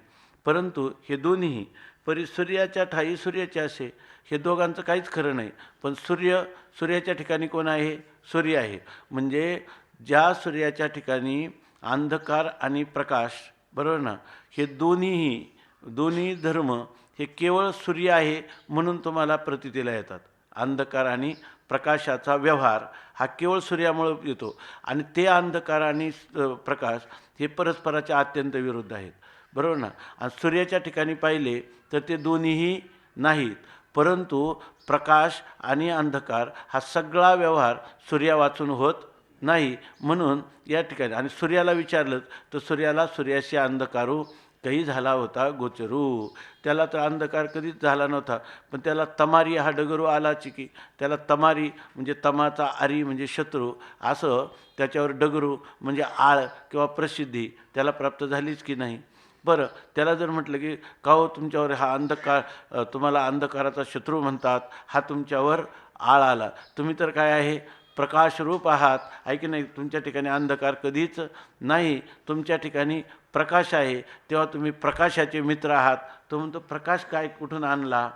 परंतु हे दोन्ही परी सूर्याच्या ठाई सूर्याचे असे, हे दोघांचं काहीच खरं नाही. पण सूर्याच्या ठिकाणी कोण आहे, सूर्य आहे. म्हणजे ज्या सूर्याच्या ठिकाणी अंधकार आणि प्रकाश, बरोबर ना, हे दोन्ही धर्म हे केवळ सूर्य आहे म्हणून तुम्हाला प्रतीतीला येतात. अंधकार आणि प्रकाशाचा व्यवहार हा केवळ सूर्यामुळे येतो आणि ते अंधकार आणि प्रकाश हे परस्पराच्या अत्यंत विरुद्ध आहेत, बरोबर ना. आणि सूर्याच्या ठिकाणी पाहिले तर ते दोन्हीही नाहीत, परंतु प्रकाश आणि अंधकार हा सगळा व्यवहार सूर्या वाचून होत नाही. म्हणून या ठिकाणी आणि सूर्याला विचारलं तर सूर्याला सूर्याशी अंधकारू काही झाला होता गोचरू, त्याला तर अंधकार कधीच झाला नव्हता. पण त्याला तमारी हा डगरू आलाच की, त्याला तमारी म्हणजे तमाचा आरी म्हणजे शत्रू, असं त्याच्यावर डगरू म्हणजे आळ किंवा प्रसिद्धी त्याला प्राप्त झालीच की नाही. बरं, त्याला जर म्हटलं की का हो तुमच्यावर हा अंधकार, तुम्हाला अंधकाराचा शत्रू म्हणतात, हा तुमच्यावर आळ आला, तुम्ही तर काय आहे प्रकाशरूप आहात, आहे की नाही, तुमच्या ठिकाणी अंधकार कधीच नाही, तुमच्या ठिकाणी प्रकाश आहे, तेव्हा तुम्ही प्रकाशाचे मित्र आहात. तो म्हणतो प्रकाश काय कुठून आणला,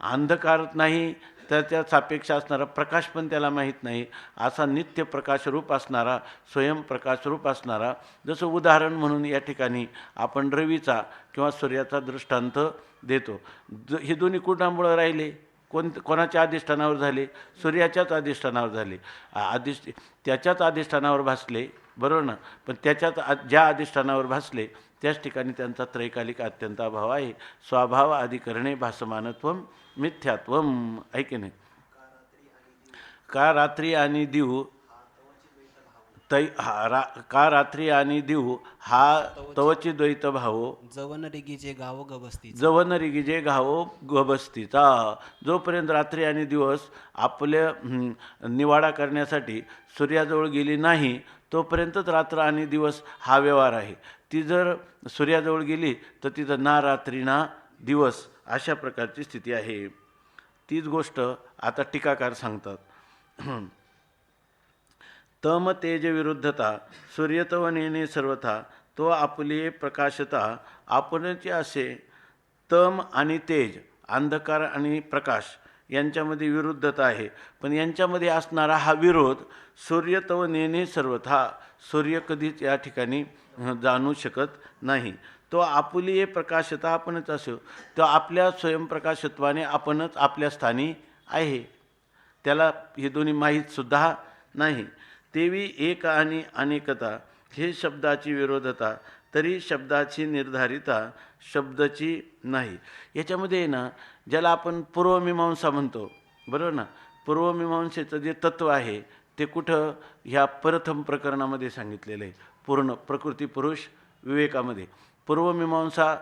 अंधकार नाही तर त्या सापेक्ष असणारा प्रकाश पण त्याला माहीत नाही. असा नित्य प्रकाशरूप असणारा, स्वयंप्रकाशरूप असणारा, जसं उदाहरण म्हणून या ठिकाणी आपण रवीचा किंवा सूर्याचा दृष्टांत देतो. हे दोन्ही कुणामुळं राहिले, कोणाच्या अधिष्ठानावर झाले? सूर्याच्याच अधिष्ठानावर झाले. त्याच्याच अधिष्ठानावर भासले, बरोबर ना. पण ज्या अधिष्ठानावर भासले त्याच ठिकाणी त्यांचा त्रैकालिक अत्यंत अभाव आहे. स्वभाव अधिकरणे भासमानत्वम मिथ्यात्वम, आहे की नाही. का रात्री आणि दिव का रात्री आणि दिव हा तवची द्वैत भाव जवन रिगीजे गाव गबस्ती जवन रिगीजे गाव गबस्तीचा. जोपर्यंत रात्री आणि दिवस आपल्या निवाडा करण्यासाठी सूर्याजवळ गेली नाही तोपर्यंतच रात्र आणि दिवस हा व्यवहार आहे. ती जर सूर्याजवळ गेली तर तिथं ना रात्री ना दिवस अशा प्रकारची स्थिती आहे. तीच गोष्ट आता टीकाकार सांगतात. तम तेज विरुद्धता सूर्यतवनेने सर्वथा तो आपली प्रकाशता आपणची असे. तम आणि तेज, अंधकार आणि प्रकाश यांच्यामध्ये विरुद्धता आहे. पण यांच्यामध्ये असणारा हा विरोध सूर्यतवनेने सर्वथा, सूर्य कधीच या ठिकाणी जाणू शकत नाही. तो आपुली प्रकाशता आपणच असो, तो आपल्या स्वयंप्रकाशत्वाने आपणच आपल्या स्थानी आहे. त्याला हे दोन्ही माहीतसुद्धा नाही. तेवी एक आणि अनेकता हे शब्दाची विरोधता, तरी शब्दाची निर्धारिता शब्दाची नाही. याच्यामध्ये ना ज्याला आपण पूर्वमीमांसा म्हणतो, बरोबर ना. पूर्वमीमांसेचं जे तत्त्व आहे ते कुठं ह्या प्रथम प्रकरणामध्ये सांगितलेलं आहे. पूर्ण प्रकृती पुरुष विवेकामध्ये पूर्वमीमांसा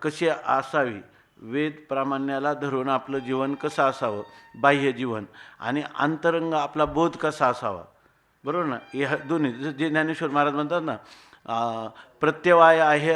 कशी असावी, वेद प्रामाण्याला धरून आपलं जीवन कसं असावं, बाह्य जीवन, आणि अंतरंग आपला बोध कसा असावा, बरोबर ना. ह्या दोन्ही जे ज्ञानेश्वर महाराज म्हणतात ना, प्रत्यवाय आहे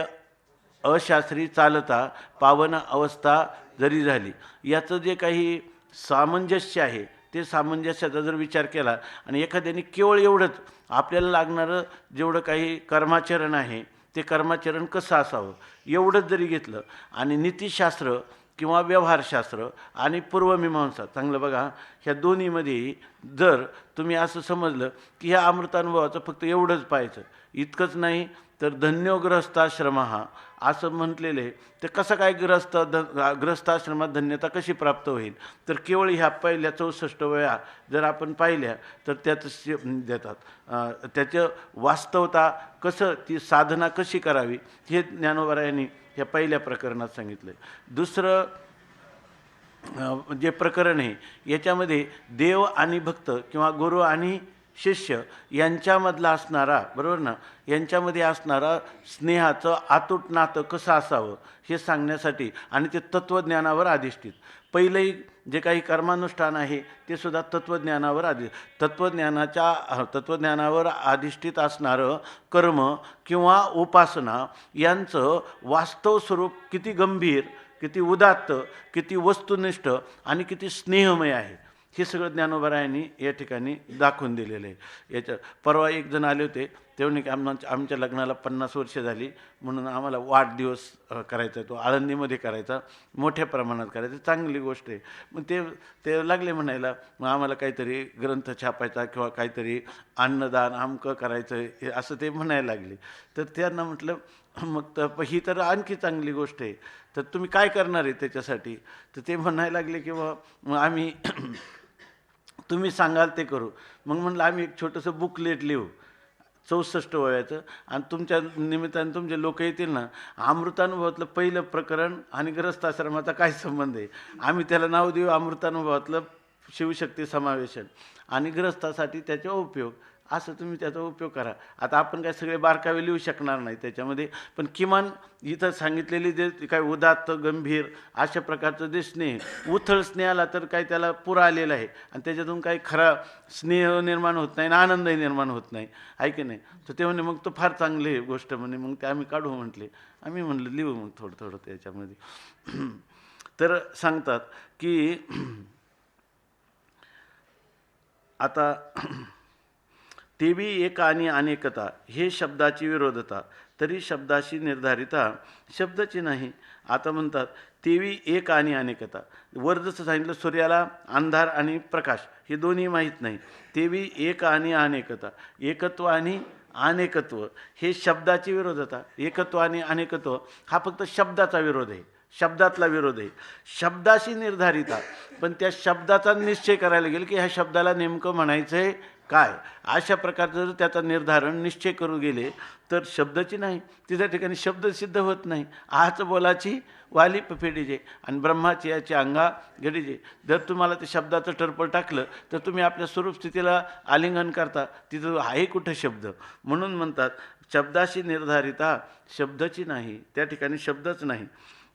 अशास्त्री चालता पावन अवस्था जरी झाली. याचं जे काही सामंजस्य आहे ते सामंजस्याचा जर विचार केला आणि एखाद्याने केवळ एवढंच आपल्याला लागणारं जेवढं काही कर्माचरण आहे ते कर्माचरण कसं असावं एवढंच जरी घेतलं, आणि नीतिशास्त्र किंवा व्यवहारशास्त्र आणि पूर्वमीमांसा, चांगलं बघा, ह्या दोन्हीमध्ये जर तुम्ही असं समजलं की ह्या अमृतानुभवाचं फक्त एवढंच पाहायचं, इतकंच नाही तर धन्यो गृहस्थाश्रम हा असं म्हटलेलं आहे. तर कसं काय गृहस्थाश्रमात धन्यता कशी प्राप्त होईल, तर केवळ ह्या पहिल्या 64 वेळा जर आपण पाहिल्या तर त्यात देतात. त्याचं वास्तवता कसं, ती साधना कशी करावी हे ज्ञानोबा यांनी ह्या पहिल्या प्रकरणात सांगितलं. दुसरं जे प्रकरण आहे याच्यामध्ये देव आणि भक्त किंवा गुरु आणि शिष्य यांच्यामधला असणारा, बरोबर ना, यांच्यामध्ये असणारा स्नेहाचं अतूट नातं कसं असावं हे सांगण्यासाठी, आणि ते तत्त्वज्ञानावर अधिष्ठित. पहिलंही जे काही कर्मानुष्ठान आहे ते सुद्धा तत्त्वज्ञानावर तत्त्वज्ञानावर अधिष्ठित असणारं कर्म किंवा उपासना यांचं वास्तव स्वरूप किती गंभीर, किती उदात्त, किती वस्तुनिष्ठ आणि किती स्नेहमय आहे हे सगळं ज्ञानोबरायांनी या ठिकाणी दाखवून दिलेलं आहे. याच्या परवा एक जण आले होते, तेव्हा की आमच्या लग्नाला 50 वर्ष झाली म्हणून आम्हाला वाढदिवस करायचा, तो आळंदीमध्ये करायचा, मोठ्या प्रमाणात करायचा, चांगली गोष्ट आहे. मग ते लागले म्हणायला, मग आम्हाला काहीतरी ग्रंथ छापायचा किंवा काहीतरी अन्नदान आमकं करायचं हे असं ते म्हणायला लागले. तर त्यांना म्हटलं मग तर ही तर आणखी चांगली गोष्ट आहे, तर तुम्ही काय करणार आहे त्याच्यासाठी. तर ते म्हणायला लागले की मग आम्ही तुम्ही सांगाल ते करू. मग म्हटलं आम्ही एक छोटंसं बुकलेट लिहू 64 वयाचं, आणि तुमच्या निमित्ताने तुमचे लोक येतील ना, अमृतानुभवातलं पहिलं प्रकरण आणि ग्रहस्थाश्रमाचा काय संबंध आहे, आम्ही त्याला नाव देऊ अमृतानुभवातलं शिवशक्ती समावेशन, आणि ग्रहस्थासाठी त्याचा उपयोग, असं तुम्ही त्याचा उपयोग करा. आता आपण काय सगळे बारकावे लिहू शकणार नाही त्याच्यामध्ये, पण किमान इथं सांगितलेली जे काय उदात्त गंभीर अशा प्रकारचं जे स्नेह, उथळ स्नेहाला तर काय त्याला पुरा आलेला आहे, आणि त्याच्यातून काही खरा स्नेह निर्माण होत नाही आणि आनंदही निर्माण होत नाही, आहे की नाही. तर ते म्हणे मग तो फार चांगली गोष्ट म्हणे, मग ते आम्ही काढू म्हटले. आम्ही म्हणलं लिहू मग थोडं थोडं त्याच्यामध्ये. तर सांगतात की आता तेवी एक आणि अनेकता हे शब्दाची विरोधता, तरी शब्दाशी निर्धारिता शब्दाची नाही. आता म्हणतात तेवी एक आणि अनेकता. वर जसं सांगितलं सूर्याला अंधार आणि प्रकाश हे दोन्ही माहीत नाही. तेवी एक आणि अनेकता, एकत्व आणि अनेकत्व हे शब्दाची विरोधता. एकत्व आणि अनेकत्व हा फक्त शब्दाचा विरोध आहे, शब्दातला विरोध आहे. शब्दाशी निर्धारिता, पण त्या शब्दाचा निश्चय करायला गेलं की ह्या शब्दाला नेमकं म्हणायचं आहे काय, अशा प्रकारचं जर त्याचा निर्धारण निश्चय करू गेले तर शब्दाची नाही, तिच्या ठिकाणी शब्द सिद्ध होत नाही. आहाच बोलाची वाली फेडीजे आणि ब्रह्माची याची अंगा घडीजे. जर तुम्हाला ते शब्दाचं टरपळ टाकलं तर तुम्ही आपल्या स्वरूप स्थितीला आलिंगन करता, तिथं आहे कुठं शब्द. म्हणून म्हणतात शब्दाशी निर्धारिता शब्दाची नाही, त्या ठिकाणी शब्दच नाही.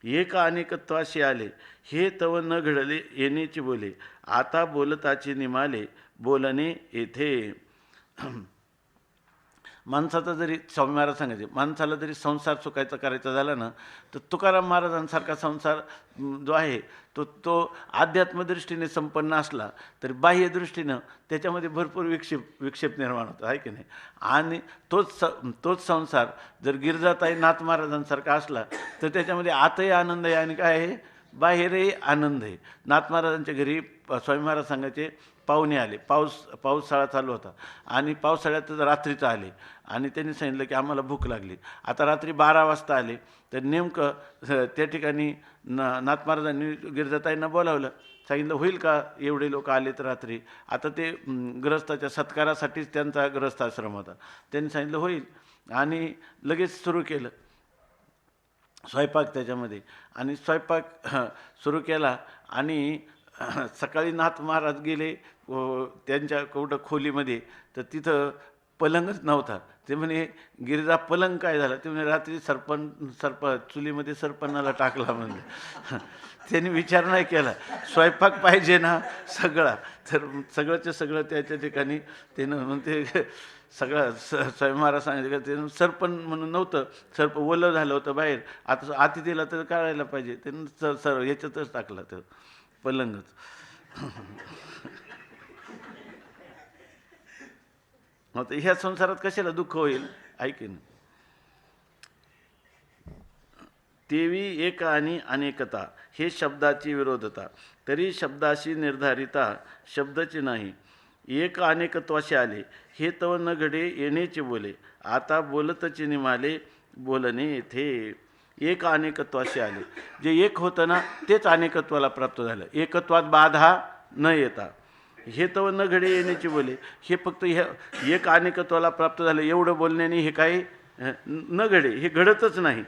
एक अनेकत्वाशी आले हे तव न घडले येणेची बोले, आता बोलताची निमाले बोलणे येथे. माणसाचा जरी स्वामी महाराज सांगायचे, माणसाला जरी संसार सुखायचा करायचा झाला ना तर तुकाराम महाराजांसारखा संसार जो आहे तो अध्यात्मदृष्टीने संपन्न असला तरी बाह्य दृष्टीनं त्याच्यामध्ये भरपूर विक्षेप निर्माण होतो, आहे की नाही. आणि तोच संसार जर गिरजाताई नाथ महाराजांसारखा असला तर त्याच्यामध्ये आतही आनंद आहे आणि काय आहे, बाहेरही आनंद आहे. नाथ महाराजांच्या घरी स्वामी महाराज सांगायचे पाहुणे आले, पावसाळा चालू होता आणि पावसाळ्यातच रात्रीचं आले आणि त्यांनी सांगितलं की आम्हाला भूक लागली. आता रात्री 12 वाजता आले तर नेमकं त्या ठिकाणी नाथ महाराजांनी गिरजाताईंना बोलावलं, सांगितलं होईल का एवढे लोक आले तर रात्री. आता ते ग्रस्ताच्या सत्कारासाठीच त्यांचा ग्रस्ताश्रम होता. त्यांनी सांगितलं होईल आणि लगेच सुरू केलं स्वयंपाक त्याच्यामध्ये. आणि स्वयंपाक सुरू केला आणि सकाळी नाथ महाराज गेले त्यांच्या कुठं खोलीमध्ये तर तिथं पलंगच नव्हता. ते म्हणे गिरिजा पलंग काय झाला, ते म्हणे रात्री चुलीमध्ये सरपणाला टाकला म्हणजे. त्यांनी विचार नाही केला, स्वयंपाक पाहिजे ना सगळा, तर सगळंच्या सगळं त्याच्या ठिकाणी त्यानं म्हणते सगळं स्वामी महाराज सांगितलं का त्यानं सरपण म्हणून नव्हतं, सर्प ओलं झालं होतं बाहेर, आता अतिथीला तर काढायला पाहिजे, त्यानं याच्यातच टाकला तर पलंगच. मग ह्या संसारात कशाला दुःख होईल, ऐकेन. तेवी एक आणि अनेकता हे शब्दाची विरोधता, तरी शब्दाशी निर्धारिता शब्दाची नाही. एक अनेकत्वाशी आले हे तव न घडे येणेचे बोले, आता बोलतची निमाले बोलणे येथे. एक अनेकत्वाशी आले, जे एक होतं ना तेच अनेकत्वाला प्राप्त झालं. एकत्वात बाधा न येता हे तव न घडे येण्याची बोले, हे फक्त हे एक अनेकत्वाला प्राप्त झालं एवढं बोलण्याने हे काही न घडे, हे घडतच नाही.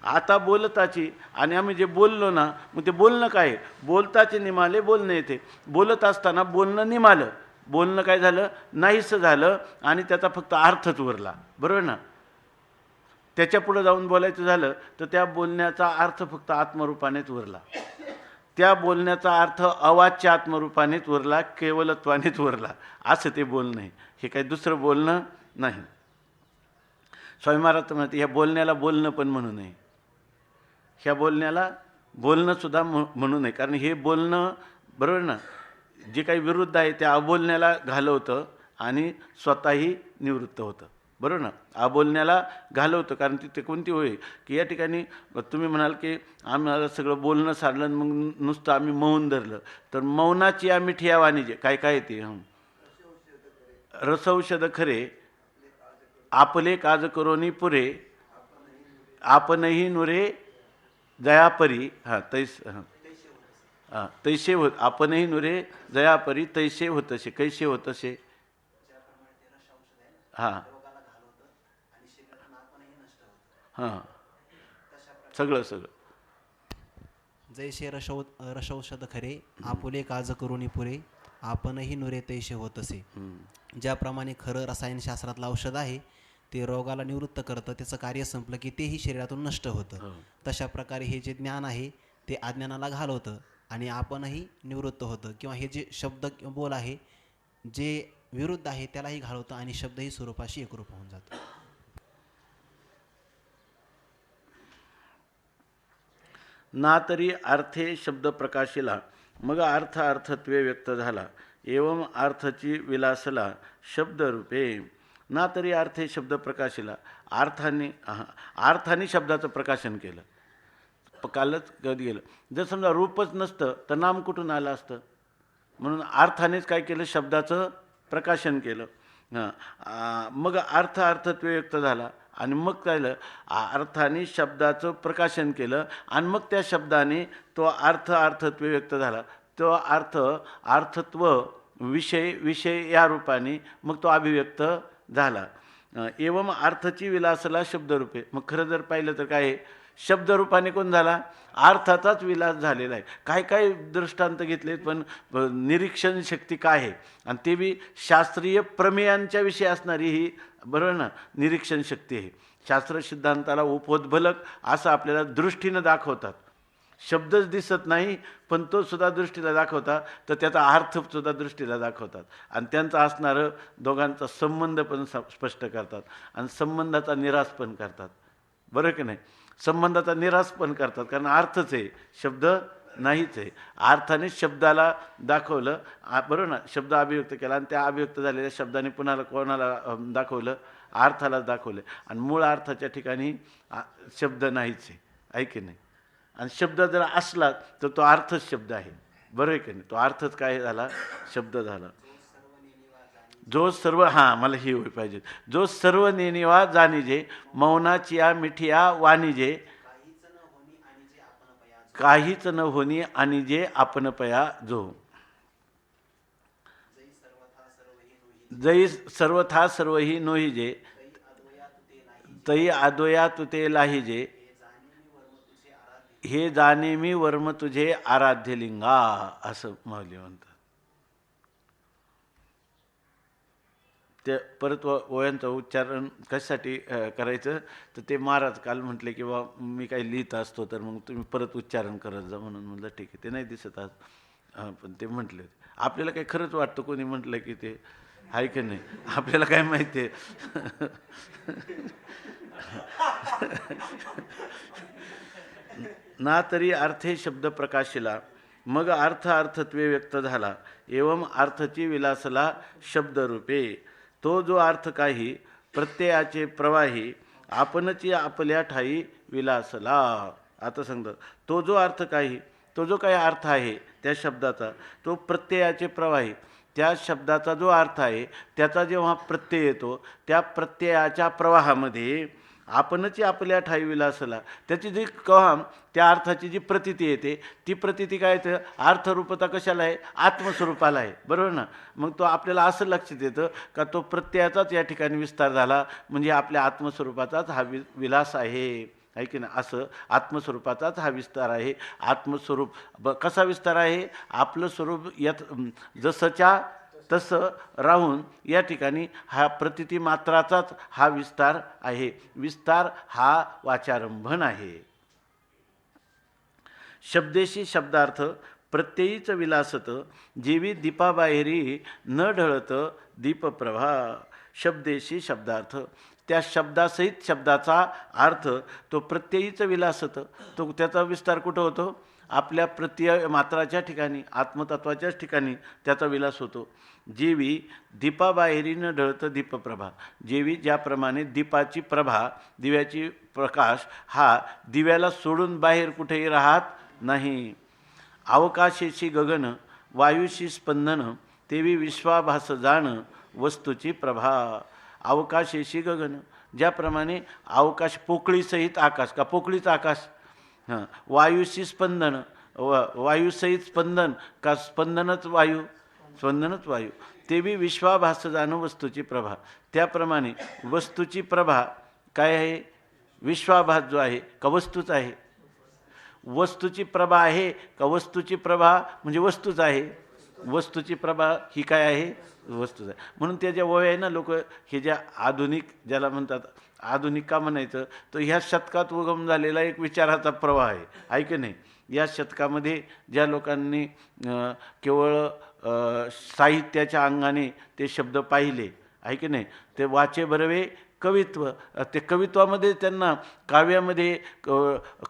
आता बोलताची, आणि आम्ही जे बोललो ना मग ते बोलणं काय, बोलताचे निमाले बोलणं येते. बोलत असताना बोलणं निमालं, बोलणं काय झालं, नाहीसं झालं आणि त्याचा फक्त अर्थच उरला, बरोबर ना. त्याच्या पुढं जाऊन बोलायचं झालं तर त्या बोलण्याचा अर्थ फक्त आत्मरूपानेच उरला, त्या बोलण्याचा अर्थ अवाच्य आत्मरूपानेच उरला, केवलत्वानेच उरला, असं ते बोलणं आहे. हे काही दुसरं बोलणं नाही. स्वामी महाराज म्हणते ह्या बोलण्याला बोलणं पण म्हणू नये, ह्या बोलण्याला बोलणंसुद्धा म्हणू नये, कारण हे बोलणं बरोबर ना जे काही विरुद्ध आहे त्या अबोलण्याला घालवतं आणि स्वतःही निवृत्त होतं, बरोबर ना. अबोलण्याला घालवतं, कारण तिथे कोणती होय की या ठिकाणी तुम्ही म्हणाल की आम्हाला सगळं बोलणं सारलं मग नुसतं आम्ही मौन धरलं, तर मौनाची आम्ही ठियावाणी जे काय काय ते रसौषध खरे आपले काज करोनी पुरे, आपणही नुरे जयापरी. तैसे होत, आपणही नुरे जयापरी तैसे होतसे, कैसे होतसे. सगळं जैसे रसौषध खरे आपुले काज करुनी पुरे, आपणही नुरे तैसे होतसे. ज्याप्रमाणे खरं रसायनशास्त्रातलं औषध आहे ते रोगाला निवृत्त करतं, त्याचं कार्य संपलं की तेही शरीरातून नष्ट होतं. तशा प्रकारे हे जे ज्ञान आहे ते अज्ञानाला घालवतं आणि आपणही निवृत्त होतं, किंवा हे जे शब्द बोल आहे जे विरुद्ध आहे त्यालाही घालवतं आणि शब्दही स्वरूपाशी एकरूप होऊन जातो. ना तरी अर्थे शब्द प्रकाशिला, मग अर्थ अर्थत्वे व्यक्त झाला, एवं अर्थची विलासला शब्दरूपे. ना तरी अर्थे शब्द प्रकाशिला, अर्थाने शब्दाचं प्रकाशन केलं. कालच कधी गेलं, जर समजा रूपच नसतं तर नाम कुठून आलं असतं, म्हणून अर्थानेच काय केलं, शब्दाचं प्रकाशन केलं. मग अर्थ अर्थत्वे व्यक्त झाला, आणि मग काय झालं, अर्थाने शब्दाचं प्रकाशन केलं आणि मग त्या शब्दाने तो अर्थत्व व्यक्त झाला. तो अर्थत्व विषय या रूपाने मग तो अभिव्यक्त झाला. एवम अर्थची विलासला शब्दरूपे. मग खरं जर पाहिलं तर काय, शब्दरूपाने कोण झाला, अर्थाचाच विलास झालेला आहे. काय काय दृष्टांत घेतले, पण निरीक्षण शक्ती काय आहे, आणि ते बी शास्त्रीय प्रमेयांच्या विषयी असणारी ही, बरोबर ना, निरीक्षण शक्ती आहे. शास्त्र सिद्धांताला उपोद्बलक असं आपल्याला दृष्टीनं दाखवतात. शब्दच दिसत नाही पण तो सुद्धा दृष्टीला दाखवतात, तर त्याचा अर्थसुद्धा दृष्टीला दाखवतात, आणि त्यांचं असणारं दोघांचा संबंध पण स्पष्ट करतात, आणि संबंधाचा निराश पण करतात. बरं की नाही, संबंधाचा निराश पण करतात, कारण अर्थच आहे, शब्द नाहीच आहे. अर्थाने शब्दाला दाखवलं, बरोबर ना, शब्द अभिव्यक्त केला, आणि त्या अभिव्यक्त झालेल्या शब्दाने पुन्हा कोणाला दाखवलं, अर्थालाच दाखवलं, आणि मूळ अर्थाच्या ठिकाणी शब्द नाहीच आहे, आहे की नाही. आणि शब्द जर असला तर तो अर्थच शब्द आहे, बरोबर आहे की नाही. तो अर्थच काय झाला, शब्द झाला. जो सर्व, मला ही होई पाहिजे, जो सर्व नेनिवा जाणीजे, मौनाचिया मिठिया वाणीजे, काहीच न होनी आणि जे आपण पया जो. जै सर्वथा सर्वही नोहिजे, तई आदोया तुते लाहिजे, हे जाणे मी वर्म तुझे आराध्य लिंगा, असं माऊली म्हणतात. ते परत ओळ्यांचं उच्चारण कशासाठी करायचं, तर ते महाराज काल म्हटले की बा मी काही लिहित असतो तर मग तुम्ही परत उच्चारण करत जा, म्हणून म्हटलं ठीक आहे. ते नाही दिसत आज, पण ते म्हटले. आपल्याला काही खरंच वाटतं कोणी म्हटलं की ते आहे की नाही, आपल्याला काय माहिती आहे. ना तरी अर्थे शब्द प्रकाशिला, मग अर्थत्वे व्यक्त झाला. एवम अर्थची विलासला शब्दरूपे. तो जो अर्थ काही प्रत्ययाचे प्रवाही, आपणची आपल्या ठाई विलासला. आता सांगतात, तो जो अर्थ काही, तो जो काही अर्थ आहे त्या शब्दाचा, तो प्रत्ययाचे प्रवाही, त्या शब्दाचा जो अर्थ आहे त्याचा जेव्हा प्रत्यय येतो, त्या प्रत्ययाच्या प्रवाहामध्ये आपणची आपल्या ठाई विलासला, त्याची जी त्या अर्थाची जी प्रतीती येते, ती प्रतीती काय येतं, अर्थरूपता कशाला आहे, आत्मस्वरूपाला आहे, बरोबर ना. मग तो आपल्याला असं लक्षात येतं का तो प्रत्ययाचाच या ठिकाणी विस्तार झाला, म्हणजे आपल्या आत्मस्वरूपाचाच हा विलास आहे की नाही. असं आत्मस्वरूपाचाच हा विस्तार आहे. आत्मस्वरूप कसा विस्तार आहे, आपलं स्वरूप यात जसंच्या तसं राहून या ठिकाणी हा प्रतिती मात्राचाच हा विस्तार आहे. विस्तार हा वाचारंभण आहे. शब्देशी शब्दार्थ प्रत्ययीच विलासत, जेवी दीपाबाहेरी न ढळत दीपप्रभा. शब्देशी शब्दार्थ, त्या शब्दासहित शब्दाचा अर्थ तो प्रत्ययीच विलासत, तो त्याचा विस्तार कुठं होतो, आपल्या प्रत्यय मात्राच्या ठिकाणी, आत्मतत्वाच्याच ठिकाणी त्याचा विलास होतो. जेवी दीपाबाहेरी न ढळतं दीपप्रभा. जेवी ज्याप्रमाणे दीपाची प्रभा, दिव्याची प्रकाश हा दिव्याला सोडून बाहेर कुठेही राहत नाही. अवकाशेशी गगन, वायुशी स्पंदन, तेवी विश्वाभास जाण वस्तूची प्रभा. अवकाशेशी गगन, ज्याप्रमाणे अवकाश पोकळीसहित आकाश, का पोकळीच आकाश, वायुशी स्पंदन, वायुसहित स्पंदन, का स्पंदनच वायू, स्पंदनच वायू, ते बी विश्वाभास जाणं वस्तूची प्रभा. त्याप्रमाणे वस्तूची प्रभा काय आहे, विश्वाभास जो आहे का वस्तूच आहे. वस्तूची प्रभा आहे का वस्तूची प्रभा म्हणजे वस्तूच आहे. वस्तूची प्रभा ही काय आहे, वस्तूच आहे. म्हणून त्या ज्या वय आहे ना, लोक हे ज्या आधुनिक ज्याला म्हणतात, आधुनिक का म्हणायचं, तर ह्या शतकात उगम झालेला एक विचाराचा प्रवाह आहे की नाही. या शतकामध्ये ज्या लोकांनी केवळ साहित्याच्या अंगाने ते शब्द पाहिले आहे की नाही, ते वाचे बरवे कवित्व, ते कवित्वामध्ये त्यांना काव्यामध्ये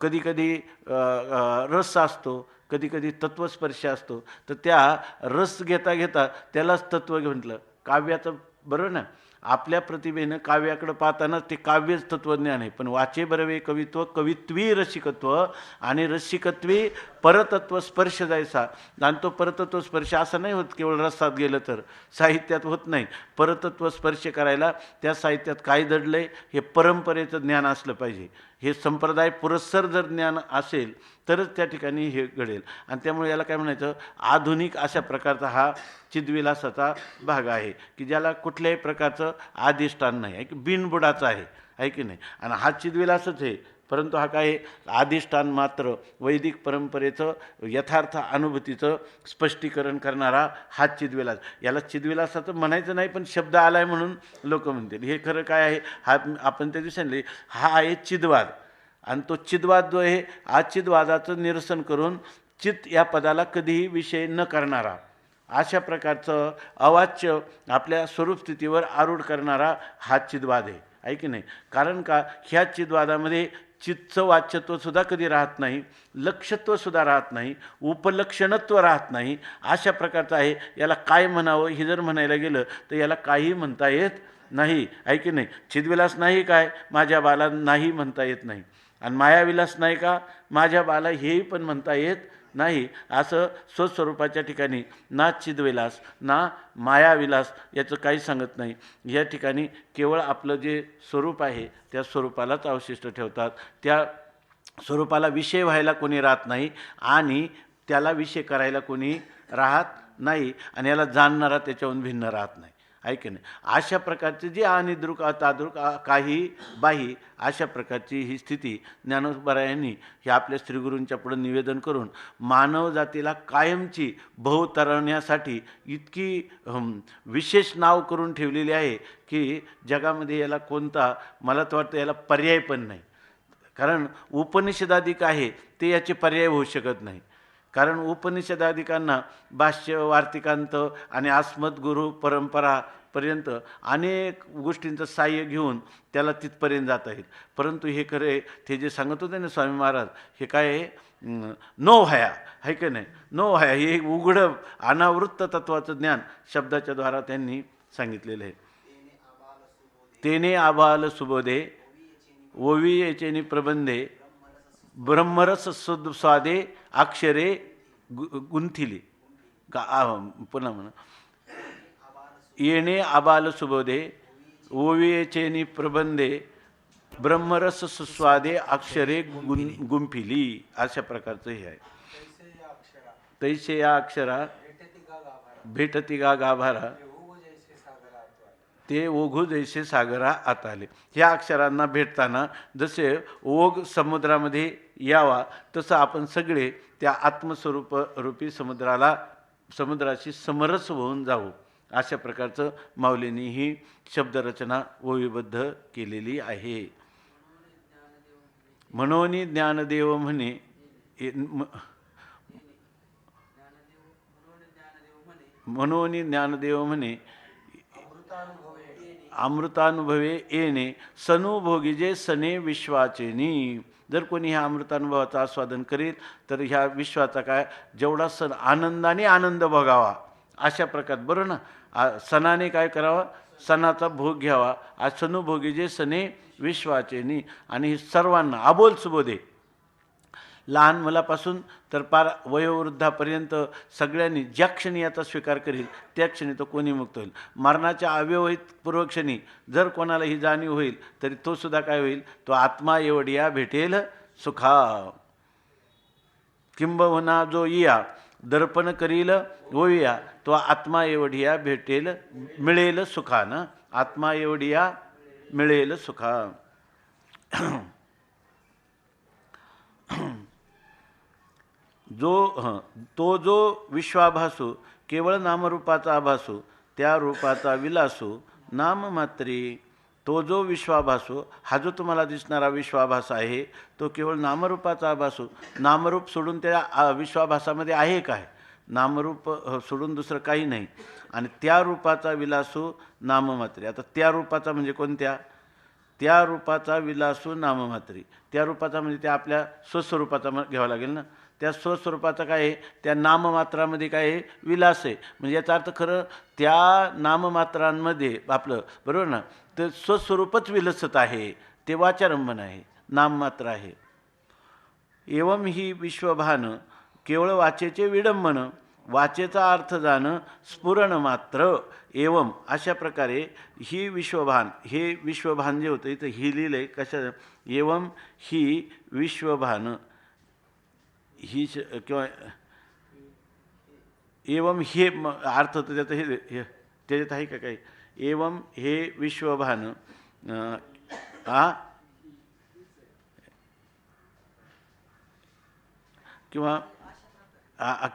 कधी कधी रस असतो, कधी कधी तत्वस्पर्श असतो, तर त्या रस घेता घेता त्यालाच तत्व म्हटलं काव्याचं, बरोबर ना. आपल्या प्रतिभेनं काव्याकडं पाहताना ते काव्यच तत्वज्ञान आहे. पण वाचे बरवे कवित्व, कवित्वी रसिकत्व, आणि रसिकत्वी परतत्व स्पर्श जायचा. आणि तो परतत्व स्पर्श असं नाही होत केवळ रसात गेलं तर, साहित्यात होत नाही. परतत्व स्पर्श करायला त्या साहित्यात काय दडलंय हे परंपरेचं ज्ञान असलं पाहिजे. हे संप्रदाय पुरस्सर जर ज्ञान असेल तरच त्या ठिकाणी हे घडेल. आणि त्यामुळे याला काय म्हणायचं, आधुनिक अशा प्रकारचा हा चिद्विलासाचा भाग आहे की ज्याला कुठल्याही प्रकारचं अधिष्ठान नाही आहे, की बिनबुडाचा आहे की नाही. आणि हा चिद्विलासच आहे, परंतु हा काय अधिष्ठान मात्र वैदिक परंपरेचं यथार्थ अनुभूतीचं स्पष्टीकरण करणारा हा चिद्विलास. याला चिद्विलासाचं म्हणायचं नाही, पण शब्द आलाय म्हणून लोक म्हणतील. हे खरं काय आहे, हा आपण त्या दिवसांनी हा आहे चिद्वाद. आणि तो चिद्वाद जो आहे, अचिद्वादाचं निरसन करून चित या पदाला कधीही विषय न करणारा, अशा प्रकारचं अवाच्य आपल्या स्वरूपस्थितीवर आरूढ करणारा हा चिद्वाद आहे की नाही. कारण का, ह्या चिद्वादामध्ये चित्तचं वाच्यत्वसुद्धा कधी राहत नाही, लक्षत्वसुद्धा राहत नाही, उपलक्षणत्व राहत नाही. अशा प्रकारचं आहे. याला काय म्हणावं हे जर म्हणायला गेलं तर याला काही म्हणता येत नाही, आहे की नाही. चिद्विलास नाही काय, माझ्या बाला नाही म्हणता येत नाही. आणि मायाविलास नाही का, माझ्या बाला हेही पण म्हणता येत नाही. असं स्वस्वरूपाच्या ठिकाणी ना चिद्विलास ना मायाविलास याचं काही सांगत नाही. या ठिकाणी केवळ आपलं जे स्वरूप आहे त्या स्वरूपालाच अवशिष्ट ठेवतात. त्या स्वरूपाला विषय व्हायला कोणी राहत नाही आणि त्याला विषय करायला कोणी राहत नाही. आणि याला जाणणारा त्याच्याहून भिन्न राहत नाही, आहे की नाही. अशा प्रकारची जी अनिद्रुक तादृक काही बाही अशा प्रकारची ही स्थिती ज्ञानोबरायांनी हे आपल्या श्रीगुरूंच्या पुढे निवेदन करून मानव जातीला कायमची बहुतरण्यासाठी इतकी विशेष नाव करून ठेवलेली आहे की जगामध्ये याला कोणता, मला तर वाटतं याला पर्याय पण नाही. कारण उपनिषदाधिक आहे ते याचे पर्याय होऊ शकत नाही. कारण उपनिषदाधिकांना भाष्य, वार्तिकांत आणि अस्मद गुरु परंपरापर्यंत अनेक गोष्टींचं साह्य घेऊन त्याला तिथपर्यंत जाता येईल. परंतु हे खरे ते जे सांगत होते ना स्वामी महाराज, हे काय आहे, नो हया, आहे की नाही. नो हया हे उघडं अनावृत्त तत्वाचं ज्ञान शब्दाच्या द्वारा त्यांनी सांगितलेलं आहे. तेने आबाल सुबोधे ओवी येचेनी प्रबंधे ब्रह्मरस स्वादे अक्षरे गुंथिली. पुन्हा म्हणा, येणे आबाल सुबोधे ओवियेचेनी प्रबंधे ब्रह्मरस स्वादे अक्षरे गुंफिली. अशा प्रकारचं हे आहे. तैसे या अक्षरा भेटती गा गाभारा ते ओघू जैसे सागरा आत आले. ह्या अक्षरांना भेटताना जसे ओघ समुद्रामध्ये यावा तसं आपण सगळे त्या आत्मस्वरूप रूपी समुद्राशी समरस होऊन जाऊ. अशा प्रकारचं माऊलींनी ही शब्दरचना ओवीबद्ध केलेली आहे. म्हणोनी ज्ञानदेव म्हणे, म्हणोनी ज्ञानदेव म्हणे अमृतानुभवे येणे सनुभोगीजे सने विश्वाचेनी. जर कोणी ह्या अमृतानुभवाचं आस्वादन करेल तर ह्या विश्वाचा काय जेवढा सण आनंदाने आनंद भोगावा अशा प्रकार. बरं ना, सणाने काय करावा, सणाचा भोग घ्यावा. आज सनुभोगीजे सने विश्वाचेनी. आणि सर्वांना अबोल सुबोधे, लहान मुलापासून तर पार वयोवृद्धापर्यंत सगळ्यांनी ज्या क्षणी याचा स्वीकार करील त्या क्षणी तो कोणी मुक्त होईल. मरणाच्या अव्यवहित पूर्वक्षणी जर कोणाला ही जाणीव होईल तरी तो सुद्धा काय होईल, तो आत्मा एवढिया भेटेल सुखा. किंबहुना जो इया दर्पण करील ओविया, तो आत्मा एवढिया भेटेल मिळेल सुखा ना. आत्मा एवढिया मिळेल सुखा. तो जो विश्वाभासू केवळ नामरूपाचा आभासू, त्या रूपाचा विलासू नाम मात्री. तो जो विश्वाभासू, हा जो तुम्हाला दिसणारा विश्वाभास आहे तो केवळ नामरूपाचा आभासू. नामरूप सोडून त्या विश्वाभासामध्ये आहे काय, नामरूप सोडून दुसरं काही नाही. आणि त्या रूपाचा विलासू नाममात्री. आता त्या रूपाचा म्हणजे कोणत्या, त्या रूपाचा विलासू नाममात्री. त्या रूपाचा म्हणजे त्या आपल्या स्वस्वरूपाचा घ्यावा लागेल ना. त्या स्वस्वरूपाचा काय आहे, त्या नाममात्रामध्ये काय आहे, विलास आहे. म्हणजे याचा अर्थ खरं त्या नाममात्रांमध्ये आपलं, बरोबर ना, तर स्वस्वरूपच विलसत आहे, ते वाचारंभन आहे, नाममात्र आहे. एवं ही विश्वभान केवळ वाचेचे विडंबन, वाचेचा अर्थ जाणं, स्फुरण मात्र एवम. अशा प्रकारे ही विश्वभान, हे विश्वभान जे होतं इथं ही लिहिलं आहे कशा, एवम ही विश्वभान ही किंवा एवम हे अर्थ तर त्याचं हे त्याच्यात आहे का काही, एवम हे विश्वभान किंवा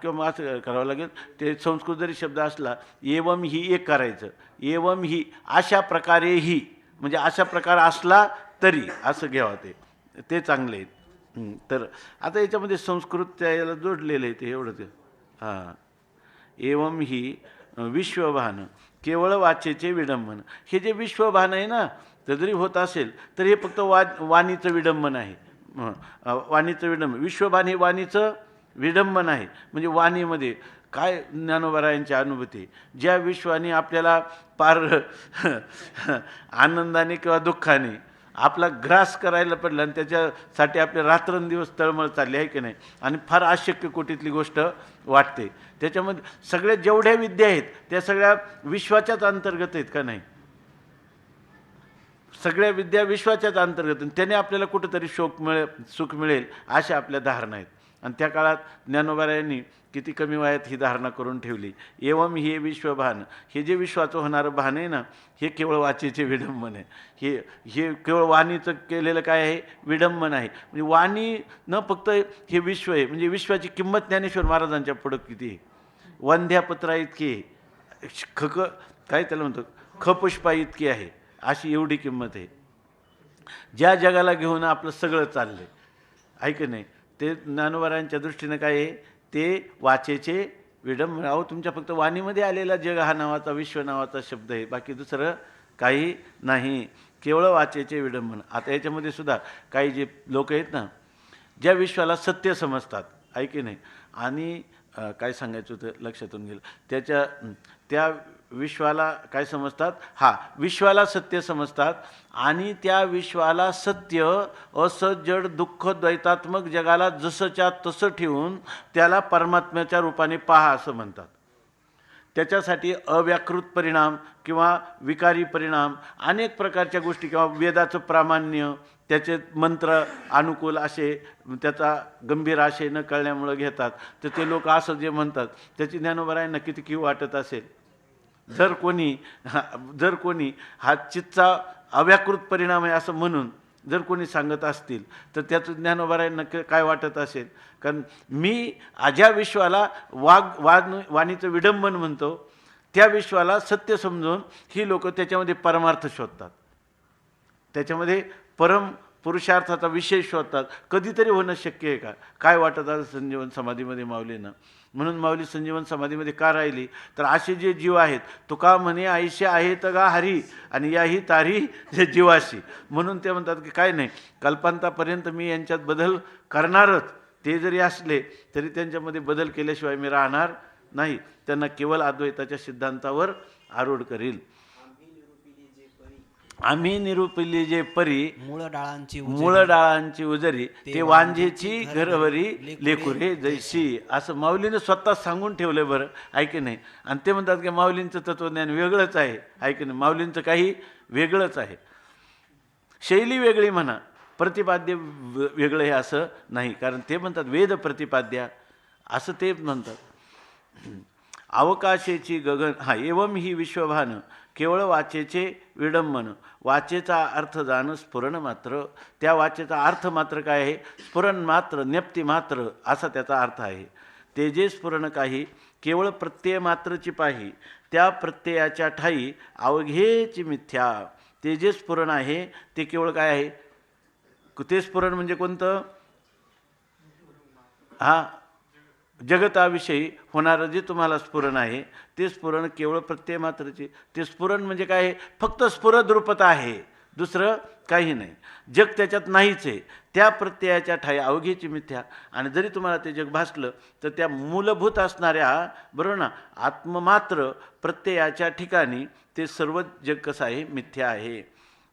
किंवा असं करावं लागेल, ते संस्कृत जरी शब्द असला एवम ही एक करायचं, एवम ही अशा प्रकारे ही, म्हणजे अशा प्रकार असला तरी असं घ्यावं, ते चांगले आहेत. तर आता याच्यामध्ये संस्कृत त्या याला जोडलेलं आहे ते एवढंच. हां, एवम ही विश्वभान केवळ वाचेचे विडंबन. हे जे विश्वभान आहे ना, तर जरी होत असेल तर हे फक्त वाणीचं विडंबन आहे. वाणीचं विडंबन, विश्वभान हे वाणीचं विडंबन आहे. म्हणजे वाणीमध्ये काय ज्ञानोबरायांची अनुभूती, ज्या विश्वाने आपल्याला पार आनंदाने किंवा दुःखाने आपला ग्रास करायला पडला आणि त्याच्यासाठी आपले रात्रंदिवस तळमळ चालली आहे की नाही, आणि फार अशक्य कोटीतली गोष्ट वाटते. त्याच्यामध्ये सगळ्या जेवढ्या विद्या आहेत त्या सगळ्या विश्वाच्याच अंतर्गत आहेत का नाही, सगळ्या विद्या विश्वाच्याच अंतर्गत, त्याने आपल्याला कुठंतरी सुख मिळेल अशा आपल्या धारणा आहेत. आणि त्या काळात ज्ञानोबारायांनी किती कमी वयात ही धारणा करून ठेवली. एवम हे विश्वभान, हे जे विश्वाचं होणारं भान आहे ना, हे केवळ वाचेचे विडंबन आहे. हे केवळ वाणीचं केलेलं काय आहे, विडंबन आहे. म्हणजे वाणी न फक्त हे विश्व आहे, म्हणजे विश्वाची किंमत ज्ञानेश्वर महाराजांच्या पुढं किती आहे, वंध्यापत्रा इतकी आहे, काय त्याला म्हणतो खपुष्पा इतकी आहे, अशी एवढी किंमत आहे. ज्या जगाला घेऊन आपलं सगळं चाललंय आहे की नाही, ते ज्ञानोबारायांच्या दृष्टीनं काय आहे, ते वाचेचे विडंबन. अहो, तुमच्या फक्त वाणीमध्ये आलेला जग हा नावाचा, विश्व नावाचा शब्द आहे, बाकी दुसरं काही नाही, केवळ वाचेचे विडंबन. आता याच्यामध्ये सुद्धा काही जे लोक आहेत ना, ज्या विश्वाला सत्य समजतात आहे की नाही, आणि काय सांगायचं होतं लक्षातून गेलं, त्या विश्वाला काय समजतात, विश्वाला सत्य समजतात, आणि त्या विश्वाला सत्य असं जड दुःख द्वैतात्मक जगाला जसंच्या तसं ठेवून त्याला परमात्म्याच्या रूपाने पहा असं म्हणतात. त्याच्यासाठी अव्याकृत परिणाम किंवा विकारी परिणाम, अनेक प्रकारच्या गोष्टी, किंवा वेदाचं प्रामाण्य, त्याचे मंत्र अनुकूल असे, त्याचा गंभीर आशय न कळण्यामुळं घेतात. तर ते लोक असं जे म्हणतात त्याची ज्ञानोबरायांना किती कीव वाटत असेल. जर कोणी हा चित्तचा अव्याकृत परिणाम आहे असं म्हणून जर कोणी सांगत असतील तर त्याचं ज्ञानोबरायांना काय वाटत असेल. कारण मी ज्या विश्वाला वाणीचं विडंबन म्हणतो, त्या विश्वाला सत्य समजून ही लोक त्याच्यामध्ये परमार्थ शोधतात, त्याच्यामध्ये परम पुरुषार्थाचा विषय शोधतात. कधीतरी होणं शक्य आहे का? काय वाटत आहे संजीवन समाधीमध्ये माऊलीनं. म्हणून माऊली संजीवन समाधीमध्ये का राहिली, तर असे जे जीव आहेत, तुका म्हणे आईशे आहेत गा हरी, आणि याही तारी जे जीवाशी. म्हणून ते म्हणतात की काय नाही, कल्पांतापर्यंत मी यांच्यात बदल करणारच, ते जरी असले तरी त्यांच्यामध्ये बदल केल्याशिवाय मी राहणार नाही, त्यांना केवळ अद्वैताच्या सिद्धांतावर आरूढ करील. आम्ही निरूपिली जे परी, मूळ डाळांची उजरी, ते वांझेची घरवरी लेकुरे जैशी. असं माऊलीनं स्वतः सांगून ठेवलं बरं, ऐक नाही. आणि ते म्हणतात की माऊलींचं तत्वज्ञान वेगळंच आहे, ऐक नाही, माऊलींचं काही वेगळंच आहे. शैली वेगळी म्हणा, प्रतिपाद्य वेगळं आहे असं नाही. कारण ते म्हणतात वेद प्रतिपाद्या असं ते म्हणतात. अवकाशेची गगन, एवम ही विश्वभान केवळ वाचेचे विडंबन, वाचेचा अर्थ जाणं स्फुरण मात्र. त्या वाचेचा अर्थ मात्र काय आहे, स्फुरण मात्र, ज्ञप्ती मात्र असा त्याचा अर्थ आहे. ते जे स्फुरण काही केवळ प्रत्यय मात्रची पाही, त्या प्रत्ययाच्या ठाई अवघेची मिथ्या. ते जे स्फुरण आहे ते केवळ काय आहे, ते स्फुरण म्हणजे कोणतं, जगताविषयी होणारं जे तुम्हाला स्फुरण आहे ते स्फुरण केवळ प्रत्यय मात्रचे. ते स्फुरण म्हणजे काय आहे, फक्त स्फुरद रूपता आहे, दुसरं काही नाही. जग त्याच्यात नाहीच आहे. त्या प्रत्ययाच्या ठाई अवघेची मिथ्या. आणि जरी तुम्हाला ते जग भासलं तर त्या मूलभूत असणाऱ्या, बरोबर ना, आत्ममात्र प्रत्ययाच्या ठिकाणी ते सर्व जग कसं आहे, मिथ्या आहे.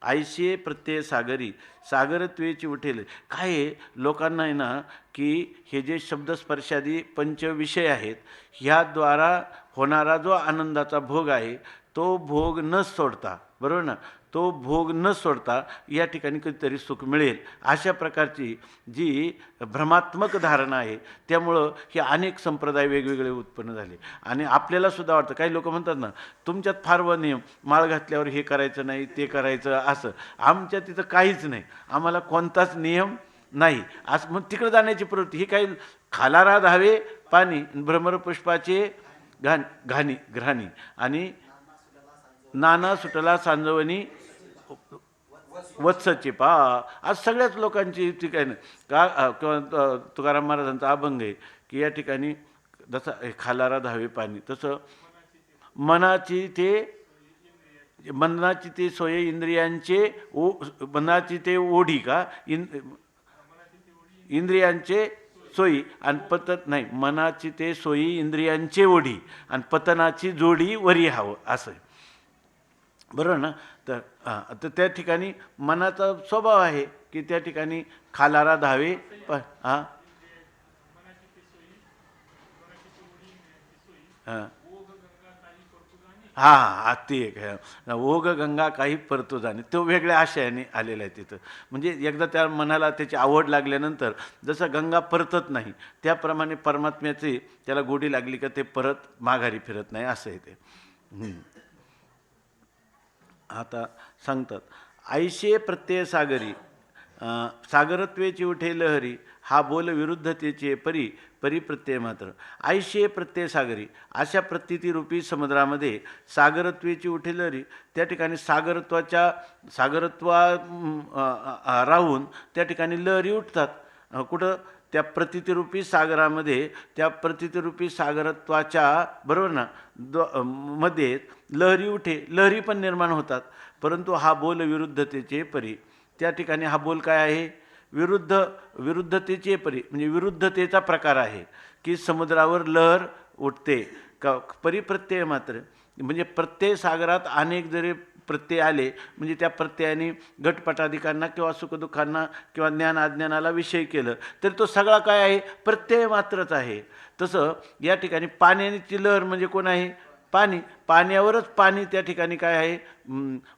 आयशे प्रत्यय सागरी, सागरत्वेची उठेल. काय आहे लोकांना आहे ना, की हे जे शब्दस्पर्शादी पंचविषय आहेत, ह्याद्वारा होणारा जो आनंदाचा भोग आहे तो भोग न सोडता, बरोबर ना, तो भोग न सोडता या ठिकाणी कधीतरी सुख मिळेल अशा प्रकारची जी भ्रमात्मक धारणा आहे. त्यामुळं हे अनेक संप्रदाय वेगवेगळे उत्पन्न झाले. आणि आपल्याला सुद्धा वाटतं, काही लोक म्हणतात ना, तुमच्यात फार नियम, माळ घातल्यावर हे करायचं नाही, ते करायचं असं. आमच्या तिथं काहीच नाही, आम्हाला कोणताच नियम नाही. असं मग तिकडे जाण्याची प्रवृत्ती ही काही खालारा धावे पाणी, भ्रमरपुष्पाचे घाणी आणि नाना सुटला सांजवणी वत्सचे पा. आज सगळ्याच लोकांची ठिकाणी का किंवा तुकाराम महाराजांचा अभंग आहे की या ठिकाणी जसं खालारा धावे पाणी, तसं मनाची ते सोय इंद्रियांचे मनाची ते ओढी का इंद्रियांचे सोयी आणि नाही, मनाची ते सोयी इंद्रियांचे ओढी आणि पतनाची जोडी वरी हवं असं, बरोबर ना. तर त्या ठिकाणी मनाचा स्वभाव आहे की त्या ठिकाणी खालारा धावे हां हां ते एक आहे, ओघ गंगा काही परतो जाणे, तो वेगळ्या आशयाने आलेला आहे तिथं. म्हणजे एकदा त्या मनाला त्याची आवड लागल्यानंतर जसं गंगा परतत नाही त्याप्रमाणे परमात्म्याची त्याला गोडी लागली का ते परत माघारी फिरत नाही असं आहे ते. आता सांगतात आयशे प्रत्यय सागरी, सागरत्वेची उठे लहरी, हा बोल विरुद्धतेचे परिप्रत्यय मात्र. आयशे प्रत्यय सागरी, अशा प्रतीतिरूपी समुद्रामध्ये सागरत्वेची उठे लहरी, त्या ठिकाणी सागरत्वा राहून त्या ठिकाणी लहरी उठतात. कुठं? त्या प्रतीतिरूपी सागरामध्ये, त्या प्रतीतिरूपी सागरत्वाच्या बरोबर ना मध्ये लहरी उठे, लहरी पण निर्माण होतात. परंतु हा बोल विरुद्धतेचे परी, त्या ठिकाणी हा बोल काय आहे? विरुद्धतेचे परी, म्हणजे विरुद्धतेचा प्रकार आहे की समुद्रावर लहर उठते का परिप्रत्यय मात्र. म्हणजे प्रत्यय सागरात अनेक जरी प्रत्यय आले म्हणजे त्या प्रत्ययाने घटपटाधिकांना किंवा सुखदुःखांना किंवा ज्ञान अज्ञानाला विषय केलं तर तो सगळा काय आहे? प्रत्यय मात्रच आहे. तसं या ठिकाणी पाण्याची लहर म्हणजे कोण आहे? पाणी. पाण्यावरच पाणी त्या ठिकाणी काय आहे?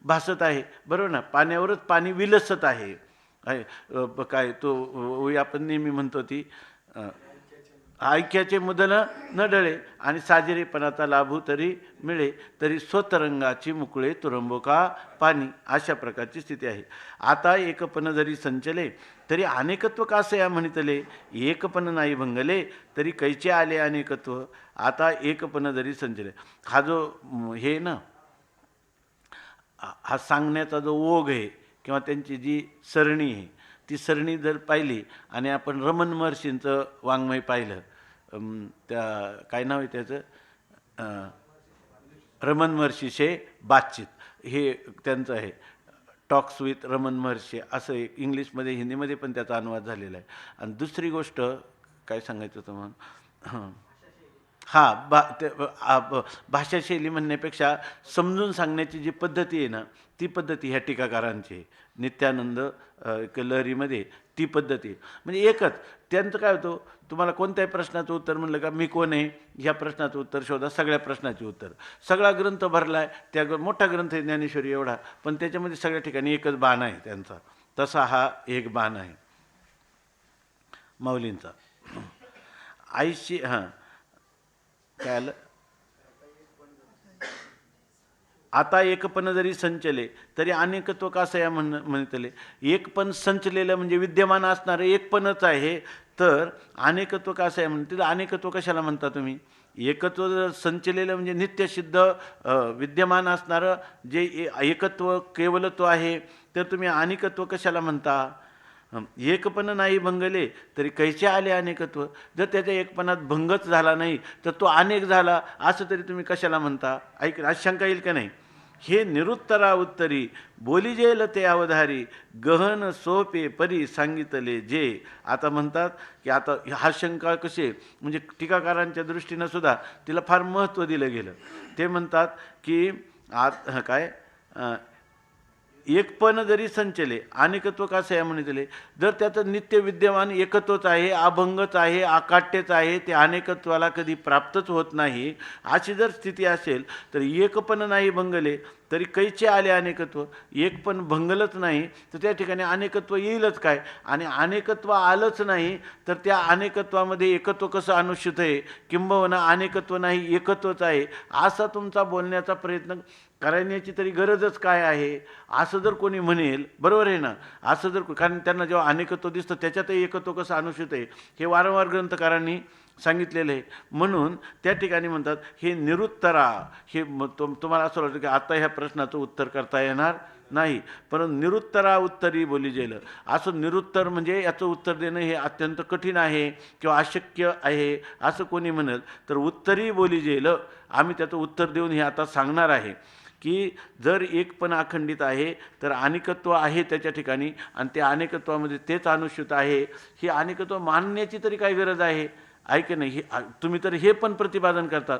भासत आहे, बरोबर ना. पाण्यावरच पाणी विलसत आहे. काय तो आपण नेहमी म्हणतो ती ऐक्याचे मुदल न डळे आणि साजरेपणाचा लाभू तरी मिळे, तरी स्वतरंगाची मुकळे तुरंबोका पाणी, अशा प्रकारची स्थिती आहे. आता एकपण जरी संचले तरी अनेकत्व कासे या म्हणितले, एकपण नाही भंगले तरी कैचे आले अनेकत्व. आता एकपण जरी संचले, हा जो हे ना, हा सांगण्याचा जो ओघ आहे किंवा त्यांची जी सरणी आहे, ती सरणी जर पाहिली आणि आपण रमण महर्षींचं वाङ्मय पाहिलं, त्या काय नाव आहे त्याचं, रमण महर्षीचे बातचीत, हे त्यांचं आहे, टॉक्स विथ रमण महर्षी असं एक इंग्लिशमध्ये हिंदीमध्ये पण त्याचा अनुवाद झालेला आहे. आणि दुसरी गोष्ट काय सांगायचं होतं मग, भाषाशैली म्हणण्यापेक्षा समजून सांगण्याची जी पद्धती आहे ना, ती पद्धती ह्या टीकाकारांची नित्यानंद लहरीमध्ये ती पद्धती म्हणजे एकच. त्यांचं काय होतं, तुम्हाला कोणत्याही प्रश्नाचं उत्तर म्हणलं का मी कोण आहे ह्या प्रश्नाचं उत्तर शोधा, सगळ्या प्रश्नाचे उत्तर. सगळा ग्रंथ भरला आहे, त्या मोठा ग्रंथ आहे ज्ञानेश्वरी एवढा, पण त्याच्यामध्ये सगळ्या ठिकाणी एकच बाण आहे त्यांचा. तसा हा एक बाण आहे माऊलींचा. आईशी काय आलं, आता एकपण जरी संचले तरी अनेकत्व कसं या म्हणतले. एकपण संचलेलं म्हणजे विद्यमान असणारं एकपणच आहे, तर अनेकत्व कसं आहे म्हणते. अनेकत्व कशाला म्हणता तुम्ही? एकत्व जर संचलेलं म्हणजे नित्यसिद्ध विद्यमान असणारं जे एकत्व केवलत्व आहे, तर तुम्ही अनेकत्व कशाला म्हणता? एकपण नाही भंगले तरी कैसे आले अनेकत्व. जर त्याच्या एकपणात भंगच झाला नाही तर तो अनेक झाला असं तरी तुम्ही कशाला म्हणता? ऐक, आज शंका येईल का नाही? हे निरुत्तरा उत्तरी बोली जेल ते अवधारी, गहन सोपे परी सांगितले जे. आता म्हणतात की आता हा शंका कसे, म्हणजे टीकाकारांच्या दृष्टीनं सुद्धा तिला फार महत्त्व दिलं गेलं. ते म्हणतात की काय एकपण जरी संचले अनेकत्व कसं आहे म्हणितले, जर त्याचं नित्य विद्यमान एकत्वच आहे, अभंगच आहे, अकाट्यच आहे, ते अनेकत्वाला कधी प्राप्तच होत नाही, अशी जर स्थिती असेल तर एकपण नाही भंगले तरी कैचे आले अनेकत्व. एक पण भंगलच नाही तर त्या ठिकाणी अनेकत्व येईलच काय. आणि अनेकत्व आलंच नाही तर त्या अनेकत्वामध्ये एकत्व कसं अनुष्ठित आहे, किंबहुना अनेकत्व नाही एकत्वच आहे असा तुमचा बोलण्याचा प्रयत्न करण्याची तरी गरजच काय आहे, असं जर कोणी म्हणेल, बरोबर आहे ना. असं जर, कारण त्यांना जेव्हा अनेकत्व दिसतं त्याच्यातही एकत्व कसं अनुष्ठित आहे हे वारंवार ग्रंथकारांनी सांगितलेलं आहे. म्हणून त्या ठिकाणी म्हणतात हे निरुत्तरा, हे तुम्हाला असं वाटतं की आता ह्या प्रश्नाचं उत्तर करता येणार नाही, परंतु निरुत्तरा उत्तरी बोली जेलं. असं निरुत्तर म्हणजे याचं उत्तर देणं हे अत्यंत कठीण आहे किंवा अशक्य आहे असं कोणी म्हणेल तर उत्तरी बोली जेलं, आम्ही त्याचं उत्तर देऊन हे आता सांगणार आहे की जर एक पण अखंडित आहे तर अनेकत्व आहे त्याच्या ठिकाणी, आणि त्या अनेकत्वामध्ये तेच अनुष्ठित आहे. ही अनेकत्व मानण्याची तरी काय गरज आहे की नाही. तुम्ही तर हे पण प्रतिपादन करतात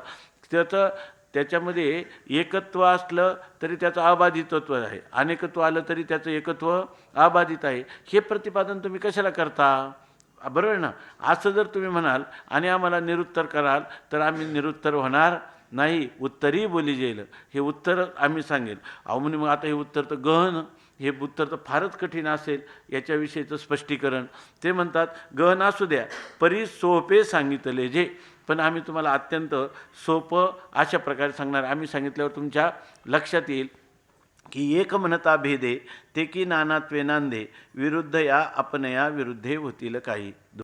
त्याच्यामध्ये एकत्व असलं तरी त्याचं अबाधितत्व आहे, अनेकत्व आलं तरी त्याचं एकत्व अबाधित आहे. हे प्रतिपादन तुम्ही कशाला करता, बरोबर ना. असं जर तुम्ही म्हणाल आणि आम्हाला निरुत्तर कराल तर आम्ही निरुत्तर होणार नाही. उत्तरी बोली जेल, हे उत्तर आम्ही सांगेल. अहो म्हणे मग आता हे उत्तर तर गहन, हे उत्तर तर फारच कठीण असेल याच्याविषयीचं स्पष्टीकरण. ते म्हणतात गहन असू द्या परी सोपे सांगितले जे, पण आम्ही तुम्हाला अत्यंत सोपं अशा प्रकारे सांगणार. आम्ही सांगितल्यावर तुमच्या लक्षात येईल की एक म्हणता भेदे ते की नानात्वे नांदे, विरुद्ध या अपनया विरुद्धे होतील काही.